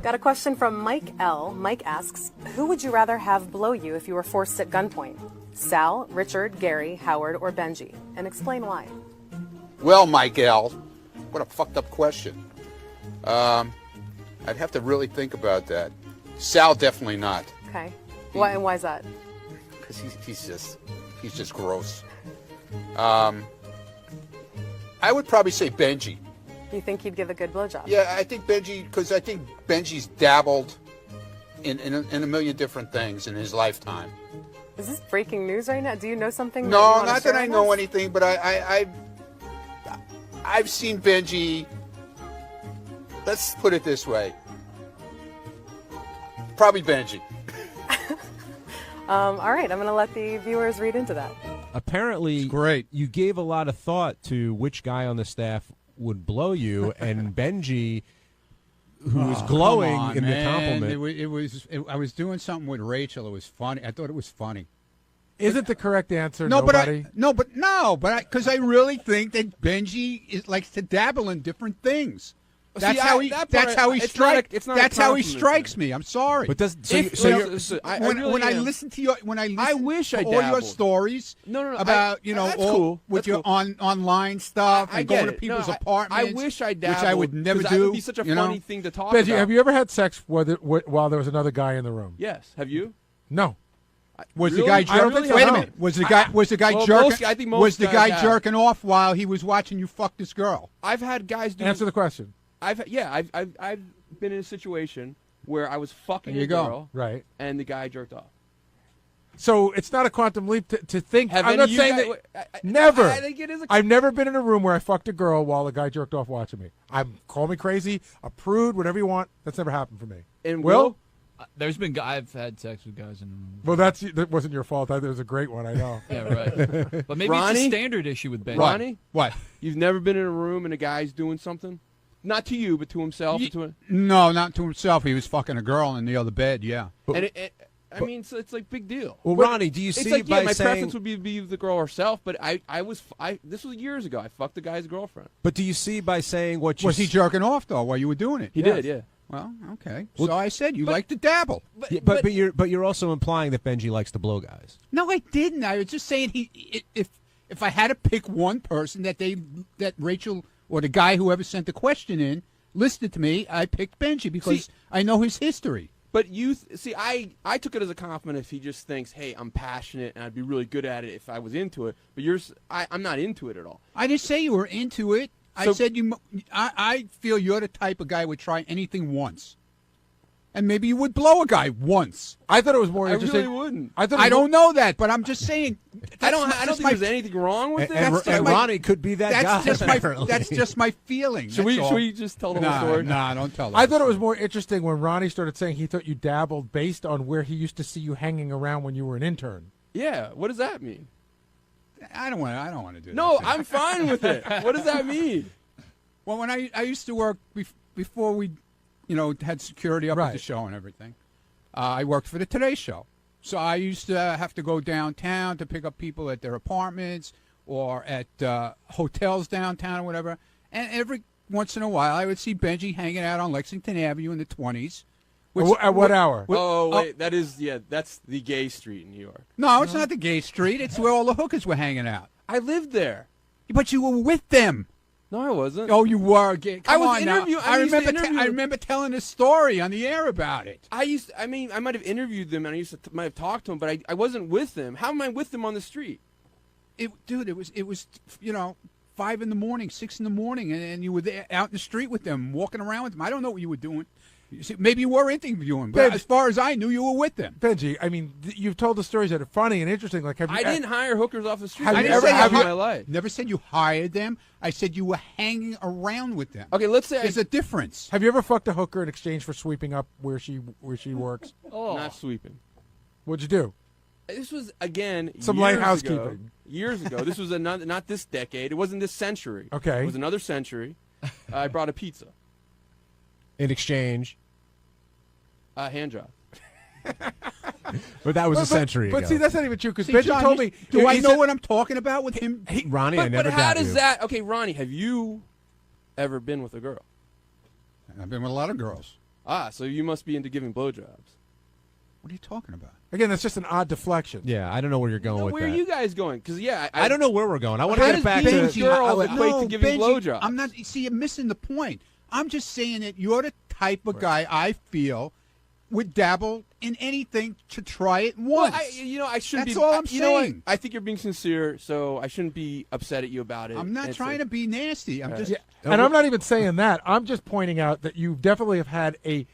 Got a question from Mike L. Mike asks, who would you rather have blow you if you were forced at gunpoint? Sal, Richard, Gary, Howard, or Benji? And explain why. Well, Mike L., what a fucked up question. I'd have to really think about that. Sal, definitely not. Okay. Why, and why is that? Because he's just gross. I would probably say Benji. You think he'd give a good blowjob? Yeah, I think Benji, because I think Benji's dabbled in a million different things in his lifetime. Is this breaking news right now? Do you know something? No, not that I know anything, but I've seen Benji. Let's put it this way. Probably Benji. All right, I'm going to let the viewers read into that. Apparently, great. You gave a lot of thought to which guy on the staff would blow you, and Benji, who was glowing in the compliment. I was doing something with Rachel. It was funny. I thought it was funny. Isn't the correct answer no? Nobody? Because I really think that Benji likes to dabble in different things. That's how he strikes me. I'm sorry. But does when I listen to your all your stories about with your online stuff and going to people's apartments. I wish I dabbled, which I would never do. That would be such a funny thing to talk Benji, about. have you ever had sex while there was another guy in the room? Yes. Have you? No. Was the guy jerking? Wait a minute. Was the guy jerking? Was the guy jerking off while he was watching you fuck this girl? I've had guys do. Answer the question. I've been in a situation where I was fucking a girl, right, and the guy jerked off. So it's not a quantum leap to think. I'm not saying that. Never. I think it is. I've never been in a room where I fucked a girl while a guy jerked off watching me. Call me crazy, a prude, whatever you want. That's never happened for me. And Will? There's been I've had sex with guys in. Well, that wasn't your fault. That was a great one. I know. Yeah, right. But maybe Ronnie? it's a standard issue with Ben. Ronnie, what? You've never been in a room and a guy's doing something, not to you, but to himself. No, not to himself. He was fucking a girl in the other bed. Yeah. I mean, it's like big deal. Well, Ronnie, do you see like, by my saying preference would be the girl herself, but this was years ago. I fucked the guy's girlfriend. But do you see by saying what you was he jerking off though while you were doing it? He did, yeah. Well, okay. So I said you like to dabble. But you're also implying that Benji likes to blow guys. No, I didn't. I was just saying if I had to pick one person that Rachel or the guy whoever sent the question in listed to me, I picked Benji because I know his history. But I took it as a compliment if he just thinks, hey, I'm passionate and I'd be really good at it if I was into it. But I'm not into it at all. I didn't say you were into it. I said I feel you're the type of guy who would try anything once. And maybe you would blow a guy once. I thought it was more interesting. I really wouldn't. I don't know that, but I'm just saying. I don't think there's anything wrong with it. And Ronnie could be that guy. That's just my feeling. Should we just tell the whole story? Nah, don't tell I thought it was more interesting when Ronnie started saying he thought you dabbled based on where he used to see you hanging around when you were an intern. Yeah, what does that mean? I don't want to do that. No, I'm fine with it. What does that mean? Well, when I used to work before we, had security up at the show and everything, I worked for the Today Show. So I used to have to go downtown to pick up people at their apartments or at hotels downtown or whatever. And every once in a while, I would see Benji hanging out on Lexington Avenue in the 20s. At what hour? Wait, that's the gay street in New York. No, it's not the gay street. It's where all the hookers were hanging out. I lived there. But you were with them. No, I wasn't. Oh, you were. Come on now. I remember telling a story on the air about it. I might have interviewed them, and I might have talked to them, but I wasn't with them. How am I with them on the street? It was 5 in the morning, 6 in the morning, and you were there out in the street with them, walking around with them. I don't know what you were doing. Maybe you were interviewing, but as far as I knew, you were with them. Benji, I mean, you've told the stories that are funny and interesting. Like, I didn't hire hookers off the street. Have you ever in my life? Never said you hired them. I said you were hanging around with them. Okay, let's say there's a difference. Have you ever fucked a hooker in exchange for sweeping up where she works? Not sweeping. What'd you do? This was again some light housekeeping. Years ago. This was not this decade. It wasn't this century. Okay. It was another century. I brought a pizza in exchange. Hand job. But that was a century ago. But see, that's not even true because Benji John, told me. Do I know what I'm talking about with him? Ronnie, I never But how doubt does you. that? Okay, Ronnie, have you ever been with a girl? I've been with a lot of girls. So you must be into giving blowjobs. What are you talking about? Again, that's just an odd deflection. Yeah, I don't know where you're going with Where that. are you guys going? Because I don't know where we're going. I want to How get does back being to. a girl equate No, to giving Benji, blowjobs? I'm not. See, you're missing the point. I'm just saying that you're the type of guy I feel would dabble in anything to try it once. Well, I shouldn't That's be. all I'm you know what? saying. I think you're being sincere, so I shouldn't be upset at you about it. I'm not trying to be nasty. I'm just. And I'm not even saying that. I'm just pointing out that you definitely have had a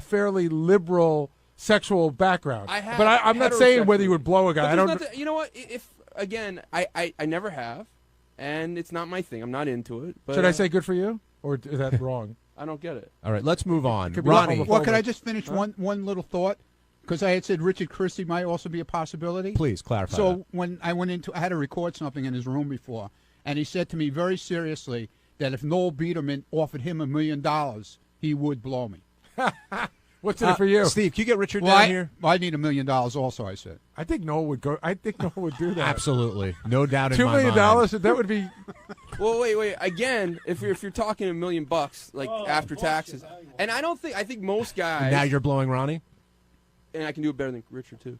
fairly liberal sexual background. I have but I'm not saying whether you would blow a guy. But I don't. there's nothing- you know what? If again, I never have, and it's not my thing. I'm not into it. But, Should I say good for you, or is that wrong? I don't get it? All right, let's move on. Could be Ronnie, homophobic. Well, could I just finish one little thought? Because I had said Richard Christie might also be a possibility. please clarify. So that. when I went into, I had to record something in his room before, and he said to me very seriously that if Noel Biederman offered him $1 million, he would blow me. What's in it for you? Steve, can you get Richard Well, down here? I need $1 million also. I said. I think Noel would go. I think Noel would do that. Absolutely, no doubt in $2 my million. mind. That would be. Well, wait. Again, if you're talking $1 million, like after taxes, and I think most guys. Now you're blowing Ronnie. And I can do it better than Richard too.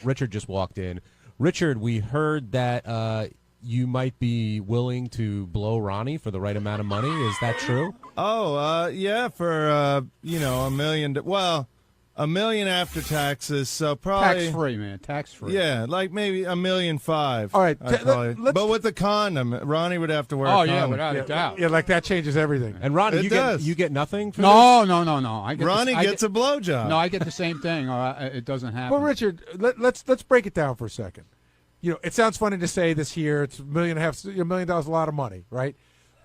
Richard just walked in. Richard, we heard that you might be willing to blow Ronnie for the right amount of money. Is that true? Oh, yeah, for $1 million. Well, $1 million after taxes, so probably Tax free, man. Tax free. Yeah, like maybe $1.5 million. All right, I'd probably- but with the condom, Ronnie would have to wear. Oh a yeah, condom. without a doubt. Yeah, like that changes everything. And Ronnie, It does. you get nothing for No. I get Ronnie I gets get, a blowjob. No, I get the same thing. Or it doesn't happen. Well, Richard, let's break it down for a second. You know, it sounds funny to say this here. It's $1 million, a lot of money, right?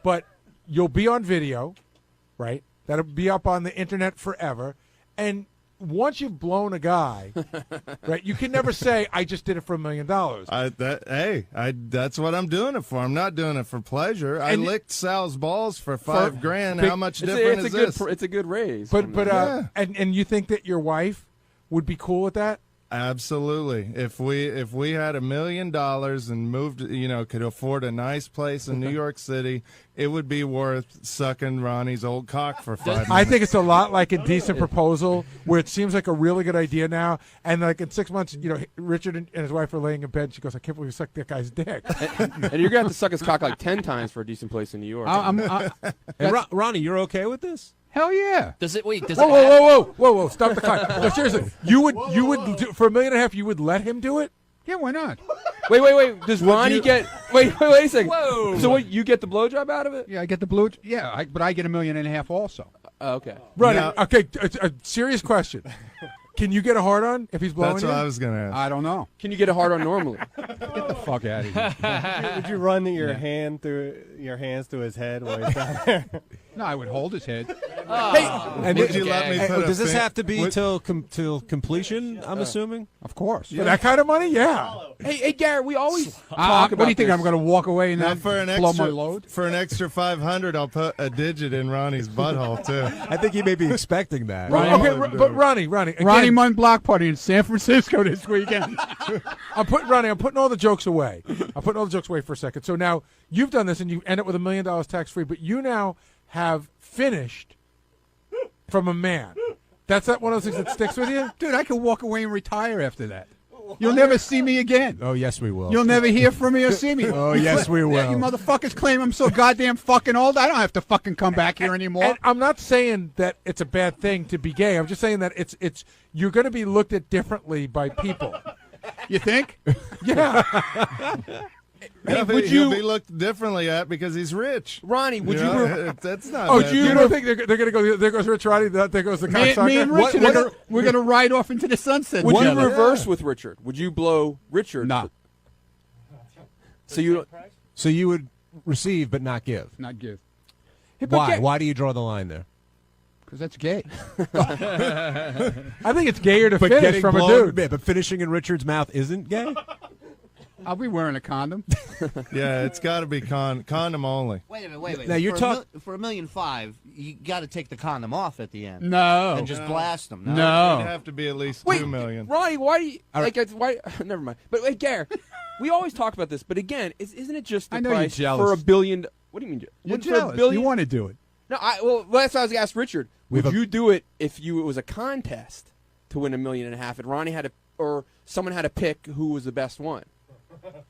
But you'll be on video, right? That'll be up on the internet forever. And once you've blown a guy, right, you can never say, I just did it for $1 million. That's what I'm doing it for. I'm not doing it for pleasure. I And- licked Sal's balls for $5,000. big- How much It's different a is good this? it's a good raise. But from that. Yeah. and you think that your wife would be cool with that? Absolutely. If we had $1 million and moved, could afford a nice place in New York City, it would be worth sucking Ronnie's old cock for 5 minutes. I think it's a lot like a decent proposal where it seems like a really good idea now. And like in 6 months, Richard and his wife are laying in bed. She goes, I can't believe you sucked that guy's dick. And you're gonna have to suck his cock like 10 times for a decent place in New York. Hey, Ronnie, you're okay with this? Hell yeah. Does it? Wait. Does Whoa, it? whoa, whoa, whoa! Stop the clock. No, seriously, you would do, for $1.5 million, you would let him do it? Yeah, why not? Wait. Does Ronnie get? Wait a second. Whoa. So what? You get the blowjob out of it? Yeah, I get the blue. Yeah, but I get $1.5 million also. Okay. Right. No. Okay. A serious question. Can you get a hard on if he's blowing That's you? what I was going to ask. I don't know. Can you get a hard on normally? Get the fuck out of here. Would you run your hands through his head while he's down there? No, I would hold his head. And Would you let me Hey, put does a this fin- have to be would- till completion? I'm assuming. Of course. For that kind of money? Yeah. hey, Garrett. We always talk What about do you think? this. I'm going to walk away and Now then for an blow extra my load? for an extra $500, I'll put a digit in Ronnie's butthole too. I think he may be expecting that. But Ronnie, again, Ronnie Munn block party in San Francisco this weekend. I'm putting all the jokes away. I'm putting all the jokes away for a second. So now you've done this and you end up with $1 million tax free, but you now have finished from a man. That's not one of those things that sticks with you? Dude, I could walk away and retire after that. You'll never see me again. Oh, yes, we will. You'll never hear from me or see me. Oh, yes, we will. You motherfuckers claim I'm so goddamn fucking old. I don't have to fucking come back here anymore. And I'm not saying that it's a bad thing to be gay. I'm just saying that it's you're going to be looked at differently by people. You think? Yeah. He'll be looked differently at because he's rich. Ronnie, would you? That's not. Oh, bad. you don't think they're going to go? There goes Rich Roddy. There goes the cocksucker. Me and Richard, we're going to ride off into the sunset Would you together. reverse with Richard? Would you blow Richard? No. So you. So you would receive but not give. Not give. Why? Why do you draw the line there? Because that's gay. I think it's gayer to finish from a dude. Yeah, but finishing in Richard's mouth isn't gay? I'll be wearing a condom. Yeah, it's got to be condom only. Wait a minute. Now, you're for $1.5 million, you got to take the condom off at the end. No. And just blast them. It'd No. have to be at least Wait, $2 million. Ronnie, why do you why? Never mind. But wait, Gare, we always talk about this, but again, isn't it just the I know you're price jealous. for $1 billion? What do you mean? You're for jealous. $1 billion? You want to do it. No, well, that's what I was going to ask Richard. Would you do it if it was a contest to win $1.5 million, and Ronnie had to, or someone had to pick who was the best one?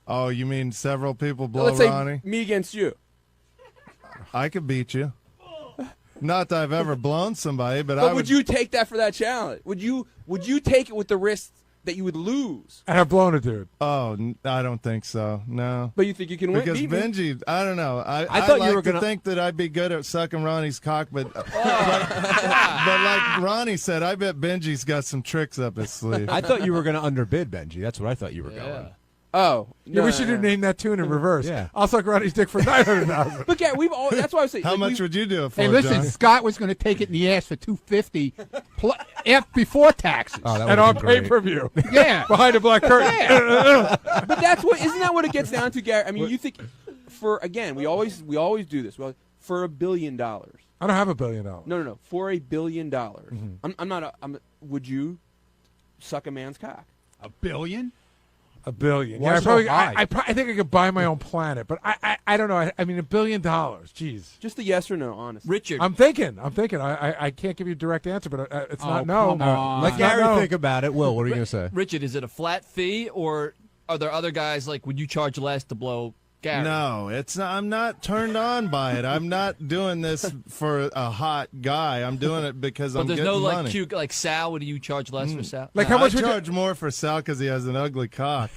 Oh, you mean several people blow Let's Ronnie? say me against you. I could beat you. Not that I've ever blown somebody, but would you take that for that challenge? Would you take it with the risk that you would lose? I have blown a dude. Oh, I don't think so. No. But you think you can win? Because beat me? Benji, I don't know. I thought like you were going to think that I'd be good at sucking Ronnie's cock, but like Ronnie said, I bet Benji's got some tricks up his sleeve. I thought you were going to underbid Benji. That's what I thought you were going. Oh, yeah, we should have named that tune in reverse. Yeah. I'll suck Ronnie's dick for $900,000. But yeah, that's why I was saying. How much would you do it for? Hey, listen, John? Scott was going to take it in the ass for $250 before taxes. Oh, that And on pay-per-view. Yeah, Behind a black curtain. But isn't that what it gets down to, Gary? I mean, you think we always do this. Well, for $1 billion. I don't have $1 billion. No. For $1 billion, would you suck a man's cock? $1 billion. $1 billion. Why Yeah, so high? I think I could buy my own planet, but I don't know. I mean, $1 billion. Jeez. Just a yes or no, honestly. Richard. I'm thinking. I can't give you a direct answer, but it's not no. Come on. Let Gary think about it. Will, what are you going to say? Richard, is it a flat fee, or are there other guys like? Would you charge less to blow Gary? No, it's not. I'm not turned on by it. I'm not doing this for a hot guy. I'm doing it because I'm But getting there's no money. cute like Sal. Would you charge less for Sal? Like how much I would charge more for Sal because he has an ugly cock,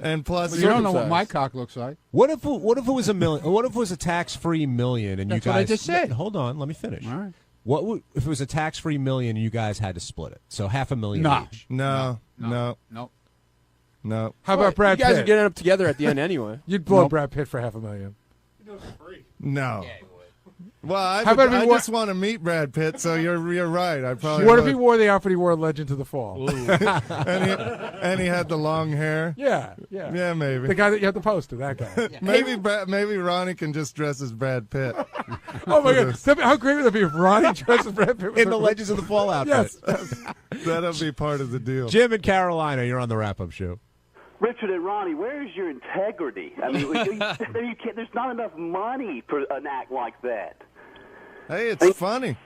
and plus You don't know what my cock looks like. What if it was $1 million? What if it was a tax-free million and That's you what I guys? just said. Hold on, let me finish. All right. What if it was a tax-free million and you guys had to split it? So $500,000 No. each. No. How about Brad You guys Pitt? are getting up together at the end anyway. You'd blow Brad Pitt for $500,000. No. Well, How about if he I wore- just want to meet Brad Pitt, so you're right. I probably What if would. he wore the outfit he wore in Legend to the Fall? and he had the long hair? Yeah. Yeah, maybe. The guy that you had the poster, that guy. Maybe Ronnie can just dress as Brad Pitt. Oh my God! How great would that be if Ronnie dresses Brad Pitt with In the Legends of the Fall outfit. Yes. That'll be part of the deal. Jim in Carolina, you're on the wrap-up show. Richard and Ronnie, where is your integrity? I mean, you can't, there's not enough money for an act like that. Hey, it's funny.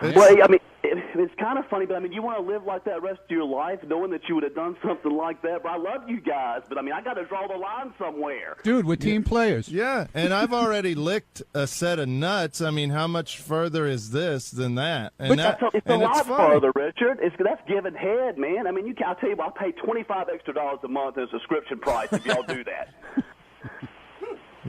Well, I mean, it's kind of funny, but I mean, you want to live like that rest of your life, knowing that you would have done something like that. But I love you guys, but I mean, I got to draw the line somewhere. Dude, we're team players. Yeah, and I've already licked a set of nuts. I mean, how much further is this than that? And It's a lot further, Richard. That's giving head, man. I mean, I'll tell you what, I'll pay $25 extra a month as a subscription price if y'all do that.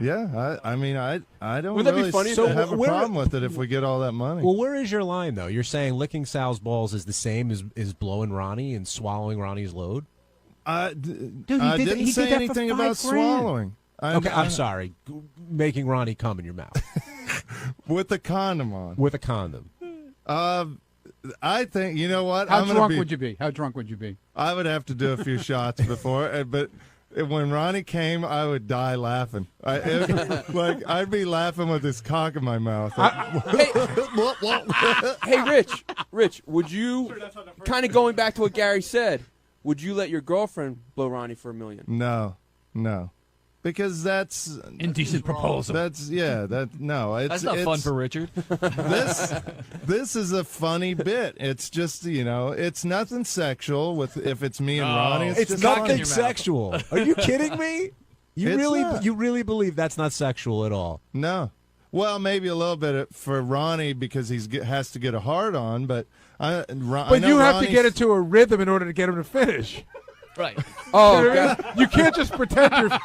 Yeah, I mean, I don't Wouldn't that be really funny have a problem with it if we get all that money. Well, where is your line, though? You're saying licking Sal's balls is the same as blowing Ronnie and swallowing Ronnie's load? I he didn't did say that for anything $5,000. about swallowing. I'm sorry. Making Ronnie come in your mouth. With a condom on. With a condom. I think, you know what? How drunk would you be? How drunk would you be? I would have to do a few shots before, but when Ronnie came, I would die laughing. I'd be laughing with his cock in my mouth. Hey, Rich, would you, kind of going back to what Gary said, would you let your girlfriend blow Ronnie for $1 million? No. Because that's indecent proposal. That's That's not fun for Richard. This is a funny bit. It's just it's nothing sexual if it's me and Ronnie. It's just nothing funny. sexual. Are you kidding me? You really believe that's not sexual at all? No. Well, maybe a little bit for Ronnie because has to get a hard on, but you have to get it to a rhythm in order to get him to finish. Right. Oh, you know what I mean? You can't just pretend you're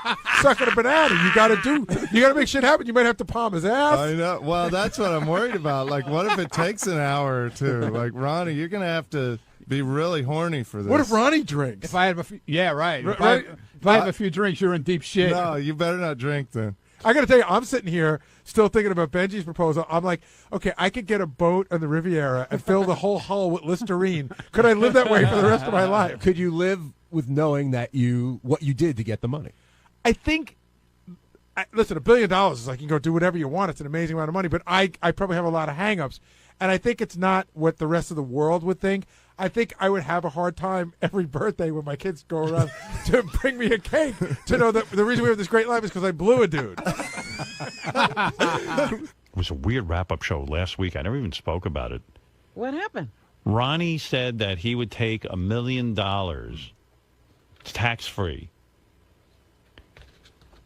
sucking a banana. You got to make shit happen. You might have to palm his ass. I know. Well, that's what I'm worried about. Like, what if it takes an hour or two? Like, Ronnie, you're gonna have to be really horny for this. What if Ronnie drinks? If I have right. If Right. I have a few drinks, you're in deep shit. No, you better not drink then. I got to tell you, I'm sitting here still thinking about Benji's proposal. I'm like, okay, I could get a boat on the Riviera and fill the whole hull with Listerine. Could I live that way for the rest of my life? Could you live with knowing that what you did to get the money? I think, listen, $1 billion is like you can go do whatever you want. It's an amazing amount of money, but I probably have a lot of hang-ups. And I think it's not what the rest of the world would think. I think I would have a hard time every birthday when my kids go around to bring me a cake to know that the reason we have this great life is because I blew a dude. was a weird wrap-up show last week. I never even spoke about it. What happened? Ronnie said that he would take $1 million, tax-free,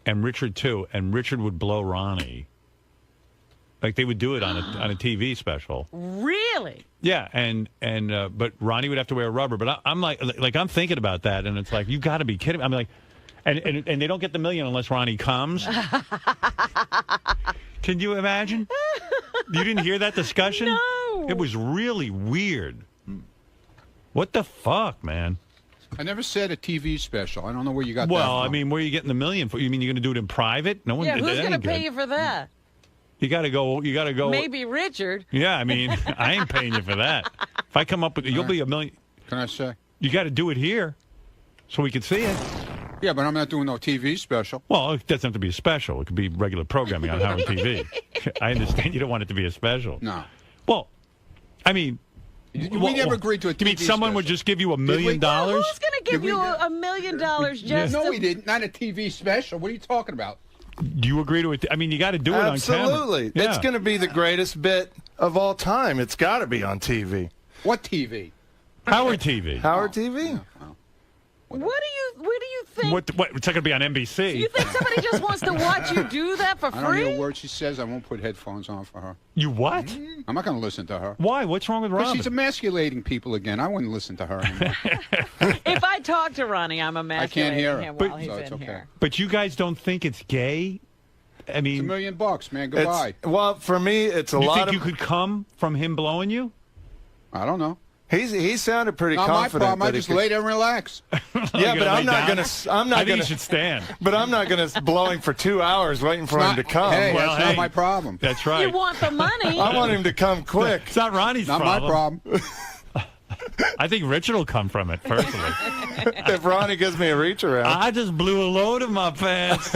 and Richard too, and Richard would blow Ronnie. Like they would do it on a TV special. Really? Yeah, but Ronnie would have to wear a rubber. But I'm like I'm thinking about that, and it's like you got to be kidding me. I'm like, and they don't get the $1 million unless Ronnie comes. Can you imagine? You didn't hear that discussion? No. It was really weird. What the fuck, man? I never said a TV special. I don't know where you got that Well, from. I mean, where are you getting the $1 million for? You mean you're going to do it in private? No one. Yeah, that who's going to ain't pay good. you for that? You got to go. You got to go. Maybe Richard. Yeah, I mean, I ain't paying you for that. If I come up with, you'll be $1 million. Can I say? You got to do it here, so we can see it. Yeah, but I'm not doing no TV special. Well, it doesn't have to be a special. It could be regular programming on Howard TV. I understand you don't want it to be a special. No. Well, I mean, we never agreed to a TV You mean someone would just give you $1 million? Who's going to give you $1 million just No, to... we didn't. Not a TV special. What are you talking about? Do you agree to it? I mean, you got to do it on camera. Absolutely. Yeah. It's going to be the greatest bit of all time. It's got to be on TV. What TV? Howard TV. Howard TV. What do you think? What? It's not going to be on NBC. You think somebody just wants to watch you do that for I don't hear free? a word she says. I won't put headphones on for her. You what? I'm not going to listen to her. Why? What's wrong with Because Robin? she's emasculating people again. I wouldn't listen to her anymore. If I talk to Ronnie, I'm emasculating hear her. him But- while he's so it's in okay. here. But you guys don't think it's gay? I mean, It's $1 million, man. Goodbye. Well, for me, it's a you lot think of. you could come from him blowing you? I don't know. He sounded pretty Not my confident. problem. I that he just could- lay there and relax. Yeah, but I'm not gonna. gonna. I'm not I think gonna. you should stand. But I'm not gonna blow him for 2 hours waiting for him to come. Hey, Well, that's hey. not my problem. That's right. You want the money. I want him to come quick. It's not Ronnie's Not my problem. I think Richard will come from it personally. If Ronnie gives me a reach around. I just blew a load in my pants.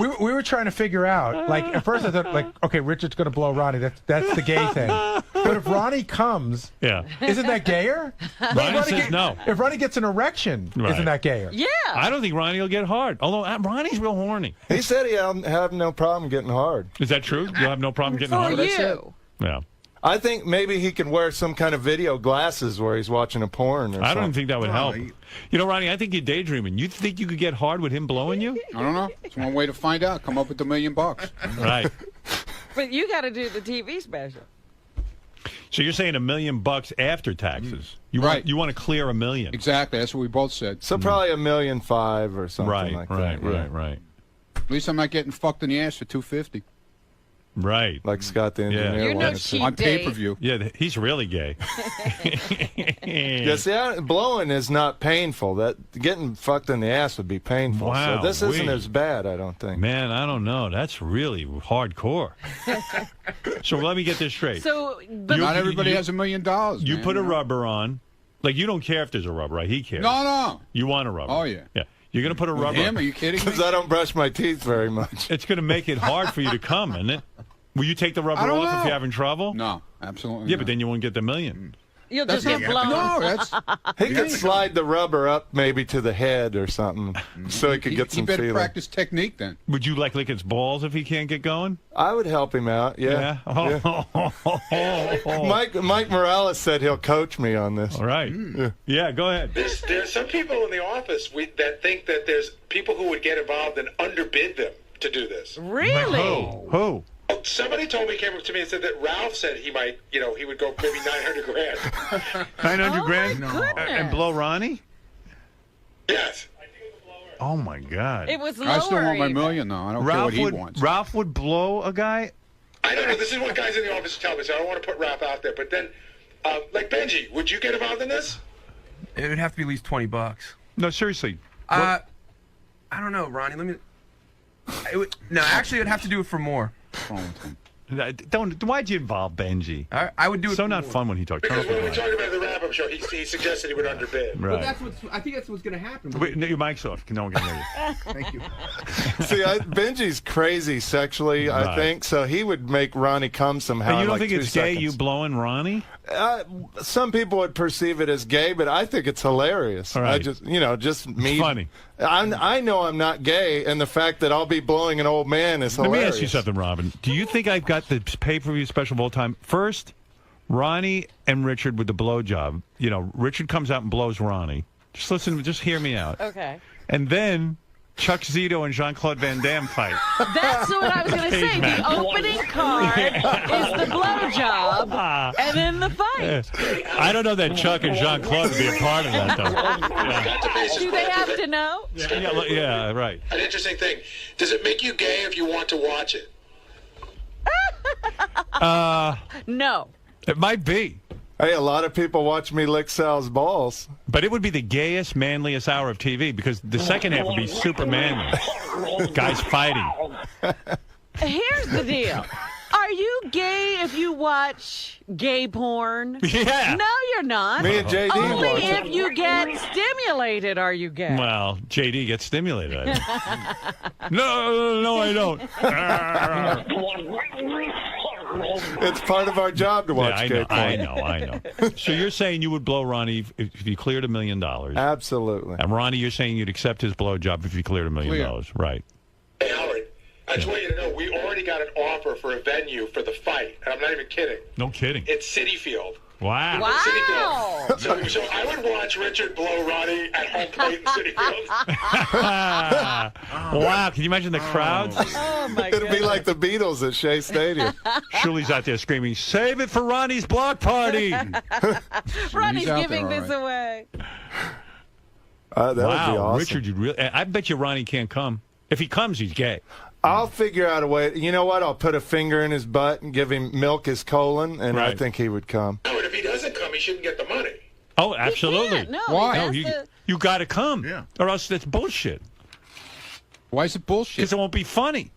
We were trying to figure out, like, at first I thought, like, okay, Richard's going to blow Ronnie. That's the gay thing. But if Ronnie comes, Yeah. isn't that gayer? Ronnie says no. If Ronnie gets an erection, Right. isn't that gayer? Yeah. I don't think Ronnie will get hard. Although Ronnie's real horny. He said he'll have no problem getting hard. Is that true? You'll have no problem getting For hard? you. Yeah. I think maybe he can wear some kind of video glasses where he's watching a porn or I something. don't think that would help. You know, Ronnie, I think you're daydreaming. You think you could get hard with him blowing you? I don't know. It's one way to find out. Come up with $1 million. Right. But you got to do the TV special. So you're saying $1 million after taxes? You Right. Want, you want to clear $1 million? Exactly. That's what we both said. So probably $1.5 million or something Right. like Right. that. yeah. Right. At least I'm not getting fucked in the ass for $250 Right. Like Scott the engineer. You're no wanted to. cheap on date. pay-per-view. Yeah, he's really gay. Yeah, see, blowing is not painful. That getting fucked in the ass would be painful. Wow, So this isn't wee. as bad, I don't think. Man, I don't know. That's really hardcore. So let me get this straight. So, but Not everybody has $1 million. You man, put a know? rubber on. Like, you don't care if there's a rubber, right? He cares. No, no. You want a rubber. Oh, yeah. Yeah. You're going to put a With rubber him? Are you kidding me? Because I don't brush my teeth very much. It's going to make it hard for you to come, isn't it? Will you take the rubber I don't off if know. you're having trouble? No, absolutely Yeah, not. but then you won't get the $1 million. you'll That's just get not- blown. No, that's... He could slide the rubber up maybe to the head or something so he could get He some better feeling. practice technique then. Would you like lick its balls if he can't get going? I would help him out, yeah. Oh. Mike Morales said he'll coach me on this. All right. Yeah, go ahead. There's some people in the office that think that there's people who would get involved and underbid them to do this. Really? Who? Somebody told me, came up to me and said that Ralph said he might, he would go maybe 900 grand. 900 grand my goodness. and blow Ronnie? Yes. Oh, my God. It was lower. I still want my even. $1 million, though. I don't care what he wants. Ralph would blow a guy? I don't know. This is what guys in the office tell me, so I don't want to put Ralph out there. But then, like Benji, would you get involved in this? It would have to be at least $20. No, seriously. I don't know, Ronnie. Let me. No, actually, I'd have to do it for more. Why'd you involve Benji? I would do it. So for not more. fun when he talked. Because when we talked about the wrap-up show, he suggested he would underbid. Well, Right. I think that's what's going to happen. Wait, no, your mic's off. No one can hear you. Thank you. See, Benji's crazy sexually, I Right. think, so he would make Ronnie come somehow. And you in don't like think 2 it's gay seconds. you blowing Ronnie? Some people would perceive it as gay, but I think it's hilarious. All right. I just, just me. It's funny. I know I'm not gay, and the fact that I'll be blowing an old man is hilarious. Let me ask you something, Robin. Do you think I've got the pay-per-view special of all time? First, Ronnie and Richard with the blowjob. Richard comes out and blows Ronnie. Just listen, just hear me out. Okay. And then Chuck Zito and Jean-Claude Van Damme fight. That's what I was going to say. Cage match. The opening card is the blowjob, and then the fight. I don't know that Chuck and Jean-Claude would be a part of that, though. Do they have to know? Yeah, right. An interesting thing. Does it make you gay if you want to watch it? No. It might be. Hey, a lot of people watch me lick Sal's balls. But it would be the gayest, manliest hour of TV because the second half would be super manly. Guys fighting. Here's the deal. Are you gay if you watch gay porn? Yeah. No, you're not. Me and JD Only watch if it. you get stimulated are you gay. Well, JD gets stimulated. No, I don't. It's part of our job to watch gay porn. I know. So you're saying you would blow Ronnie if you cleared $1 million? Absolutely. And Ronnie, you're saying you'd accept his blowjob if you cleared $1 million, right? Hey, Howard, I just want you to know we already got an offer for a venue for the fight, and I'm not even kidding. No kidding. It's Citi Field. Wow. Wow. So I would watch Richard blow Ronnie at home plate in Citi Field. Wow. Can you imagine the crowds? Oh, my It'll be like the Beatles at Shea Stadium. Shirley's out there screaming, "Save it for Ronnie's block party." Ronnie's out giving there, this all away. That would be awesome. Richard, you really? I bet you Ronnie can't come. If he comes, he's gay. I'll figure out a way. You know what? I'll put a finger in his butt and give him milk his colon, and I Right. think he would come. No, and if he doesn't come, he shouldn't get the money. Oh, absolutely. can't. No, Why? No, he has you got to come, Yeah. or else that's bullshit. Why is it bullshit? Because it won't be funny.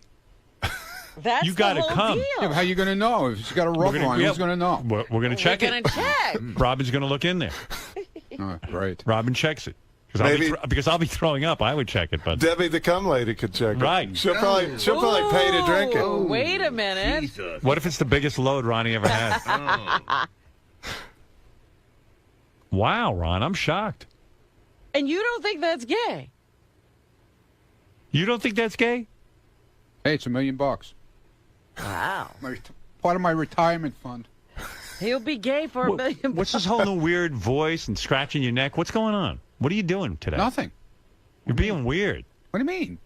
That's You gotta the whole come. deal. Yeah, but how you going to know? If he's got a rubber on, who's going to know? We're going to check We're it. gonna check. Robin's going to look in there. Oh, right. Robin checks it. Maybe- Because I'll be throwing up, I would check it. But Debbie the cum lady could check it. Right. She'll probably pay to drink it. Ooh, wait a minute. what if it's the biggest load Ronnie ever had? Wow, Ron, I'm shocked. And you don't think that's gay? You don't think that's gay? Hey, it's $1 million. Wow. Part of my retirement fund. He'll be gay for $1 million. What's this whole new weird voice and scratching your neck? What's going on? What are you doing today? Nothing. You're being weird. What do you mean?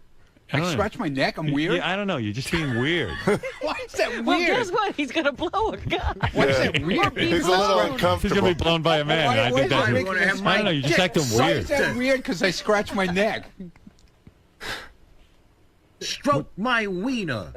I I don't know. scratch my neck? I'm weird? Yeah, I don't know. You're just being weird. Why is that weird? Well, guess what? He's going to blow a gun. Why is that weird? He's a little He's uncomfortable. going to be blown by a man. I think that's. I don't know. You're just acting Why weird. is that weird? Because I scratch my neck. Stroke my wiener.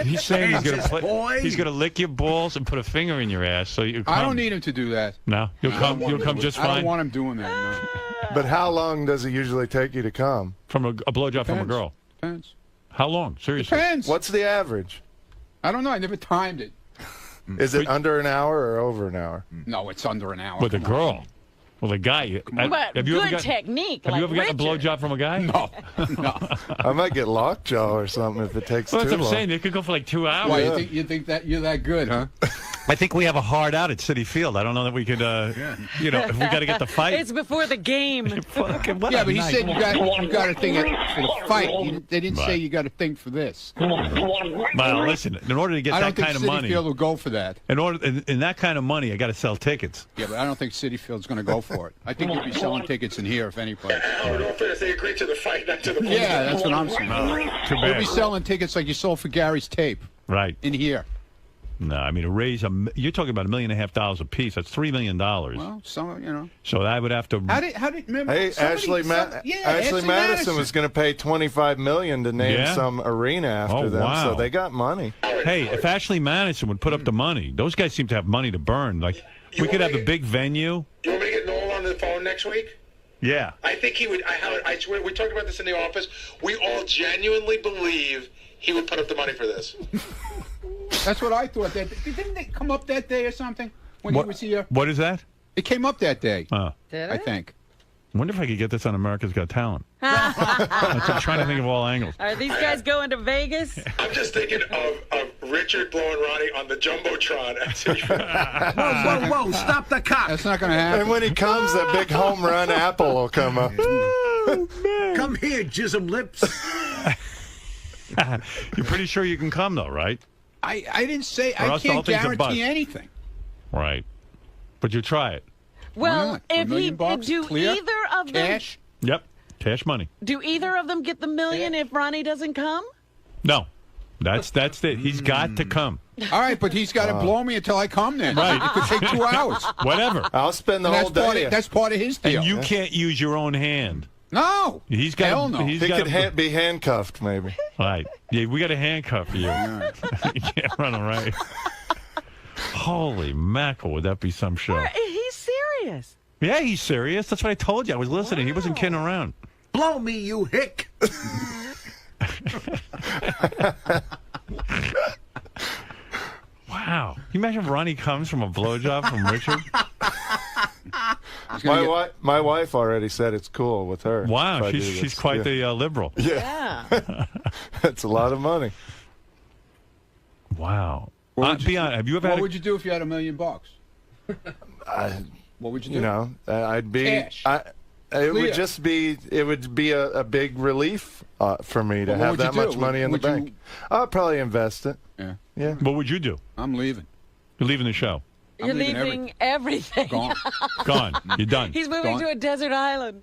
He's saying boy. he's going to lick your balls and put a finger in your ass. So you. I don't need him to do that. No, you'll come. You'll come just I don't fine. want him doing that. No. But how long does it usually take you to come? From a blowjob from a Depends. girl. Depends. How long? Seriously. Depends. What's the average? I don't know. I never timed it. Is it under an hour or over an hour? No, it's under an hour. With a Come on. girl. Well, a guy. But Have you ever good got, technique. Have like you ever gotten a Richard. blowjob from a guy? No. No. I might get lockjaw or something if it takes Well, that's too what I'm long. saying. It could go for like 2 hours. Why, you think that you're that good, huh? I think we have a hard out at Citi Field. I don't know that we could, if we got to get the fight. It's before the game. Fucking what Yeah, a but he night. said you got a thing for the fight. They didn't say Right. you got a thing for this. Well, listen. In order to get I don't that think kind of Citi money, Field will go for that. in that kind of money, I got to sell tickets. Yeah, but I don't think Citi Field's going to go for it. I think you'll be selling tickets in here, if any place. Howard, all fairness, they agreed to the fight, not to the Yeah, that's what I'm saying. Too You'll bad. be selling tickets like you sold for Gary's tape Right. in here. No, I mean, you're talking about $1.5 million a piece. That's $3 million. Well, some. So I would have to. How did remember? Hey, Ashley Madison was going to pay $25 million to name Yeah? some arena after Oh, them, wow. so they got money. Hey, if Ashley Madison would put up the money, those guys seem to have money to burn. Like, we could have a big venue. You want me to get Noel on the phone next week? Yeah. I think he would. Howard, I swear, we talked about this in the office. We all genuinely believe he would put up the money for this. That's what I thought. Didn't it come up that day or something when he was here? What is that? It came up that day. Did I it? think. I wonder if I could get this on America's Got Talent. I'm trying to think of all angles. Are these guys going to Vegas? I'm just thinking of Richard Richard blowing Ronnie on the Jumbotron. Whoa, stop the cock. That's not going to happen. And when he comes, that big home run apple will come up. Come here, jism lips. You're pretty sure you can come, though, right? I didn't say Or I else the whole can't thing's a bust. guarantee anything. Right. But you try it. Well, if he $1,000,000 do clear, either of them cash. Yep. Cash money. do either of them get the million if Ronnie doesn't come? No. That's it. He's got to come. All right, but he's got to blow me until I come then. Right. It could take 2 hours. Whatever. I'll spend the And whole day. that's part of his deal. And you can't use your own hand. No. He's got. Hell no. He's He got could be handcuffed, maybe. Right. Yeah, we got to handcuff you. You can't run away. Holy mackerel, would that be some show? He's serious. Yeah, he's serious. That's what I told you. I was listening. He wasn't kidding around. Blow me, you hick. Wow. Can you imagine if Ronnie comes from a blowjob from Richard? My wife already said it's cool with her. Wow, if I do she's this. quite Yeah. the liberal. Yeah. That's a lot of money. Wow. What Be honest, have you ever What had would you do if you had $1 million? What would you do? You know, I'd be. Cash. It Clear. would just be. It would be a big relief for me to Well, what have would you that do? much money in the Would you- bank. I'll probably invest it. Yeah. Yeah. What would you do? I'm leaving. You're leaving the show. I'm You're leaving leaving everything. Gone. Gone. You're done. He's moving Gone. to a desert island.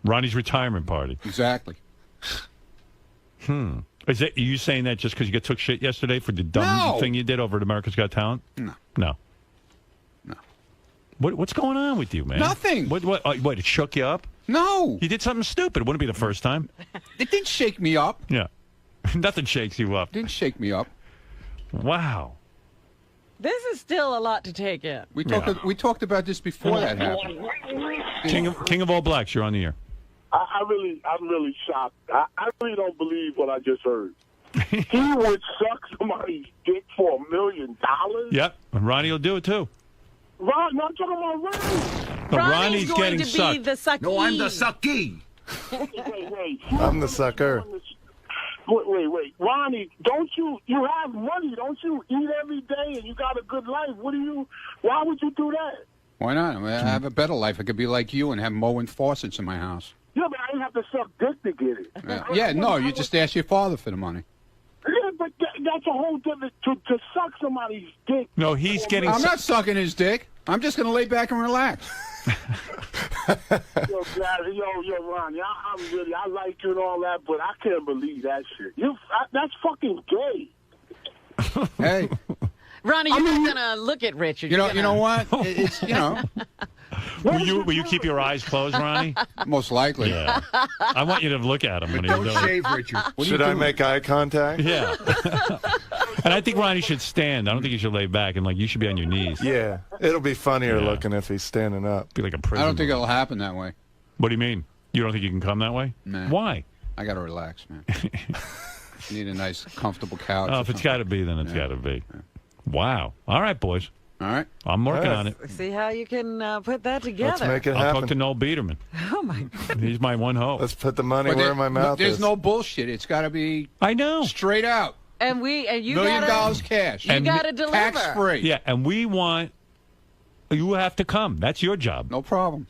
Ronnie's retirement party. Exactly. Is that, are you saying that just because you took shit yesterday for the dumb No. thing you did over at America's Got Talent? No. No. No. What's going on with you, man? Nothing. What, it shook you up? No. You did something stupid. It wouldn't be the first time. It didn't shake me up. Yeah. Nothing shakes you up. Didn't shake me up. Wow. This is still a lot to take in. We talked about this before that happened. King of All Blacks, you're on the air. I'm really shocked. I really don't believe what I just heard. He would suck somebody's dick for $1 million? Yep. And Ronnie will do it too. Ron, no, I'm talking about Ronnie. But Ronnie's Ronnie's going getting to be sucked. the suckee. No, I'm the suckee. Wait. I'm the sucker. Wait. Ronnie, don't you have money? Don't you eat every day and you got a good life? Why would you do that? Why not? I mean, I have a better life. I could be like you and have mowing faucets in my house. Yeah, but I didn't have to suck dick to get it. Yeah, no, you just ask your father for the money. Yeah, but that's a whole different... To suck somebody's dick... No, he's getting I'm not sucking his dick. I'm just going to lay back and relax. Yo, Ronnie, I like you and all that, but I can't believe that shit. That's fucking gay. Hey. Ronnie, you're not going to look at Richard. You You're know gonna- what? It's, Will you keep your eyes closed, Ronnie? Most likely. Yeah. I want you to look at him when he's doing it. Richard. Should I make eye contact? Yeah. And I think Ronnie should stand. I don't think he should lay back, and you should be on your knees. Yeah. It'll be funnier Yeah. looking if he's standing up. Be like a prison. I don't think it'll happen that way. What do you mean? You don't think you can come that way? Nah. Why? I got to relax, man. Need a nice, comfortable couch. Oh, or if it's something. got to be, then it's got to be. Wow. All right, boys. All right. I'm working on it. See how you can put that together. Let's make it I'll happen. talk to Noel Biederman. Oh, my God. He's my one hope. Let's put the money But where my mouth there's is. no bullshit. It's got to be I know. straight out. And you $1 million gotta, cash. You got to deliver. Tax free. Yeah, and we want you have to come. That's your job. No problem.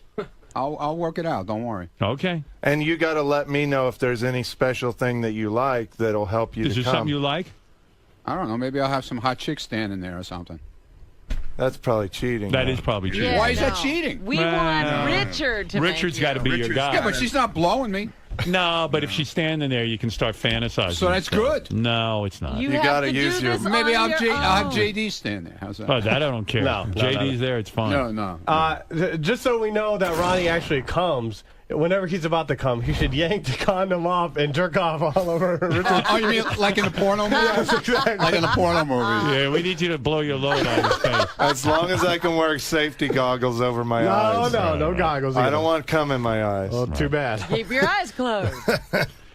I'll work it out. Don't worry. Okay. And you got to let me know if there's any special thing that you like that'll help you Is to there come. something you like? I don't know. Maybe I'll have some hot chicks standing there or something. That's probably cheating. That though. is probably cheating. Yeah, Why is that no. cheating? We want Richard to Richard's make got to be your Richard's guy. Yeah, but she's not blowing me. No, but if she's standing there, you can start fantasizing. So that's and stuff. good. No, it's not. You You have gotta to use do your- this Maybe on I'll your have own. JD stand there. How's that? Oh, that I don't care. No, JD's there. It's fine. No. Just so we know that Ronnie actually comes, whenever he's about to come, he should yank the condom off and jerk off all over Richard. Oh, you mean like in the porno movie? Yes, exactly. Like in the porno movie. Yeah, we need you to blow your load on his face. As long as I can wear safety goggles over my eyes. No goggles. I either. don't want cum in my eyes. Oh, too bad. Keep your eyes closed.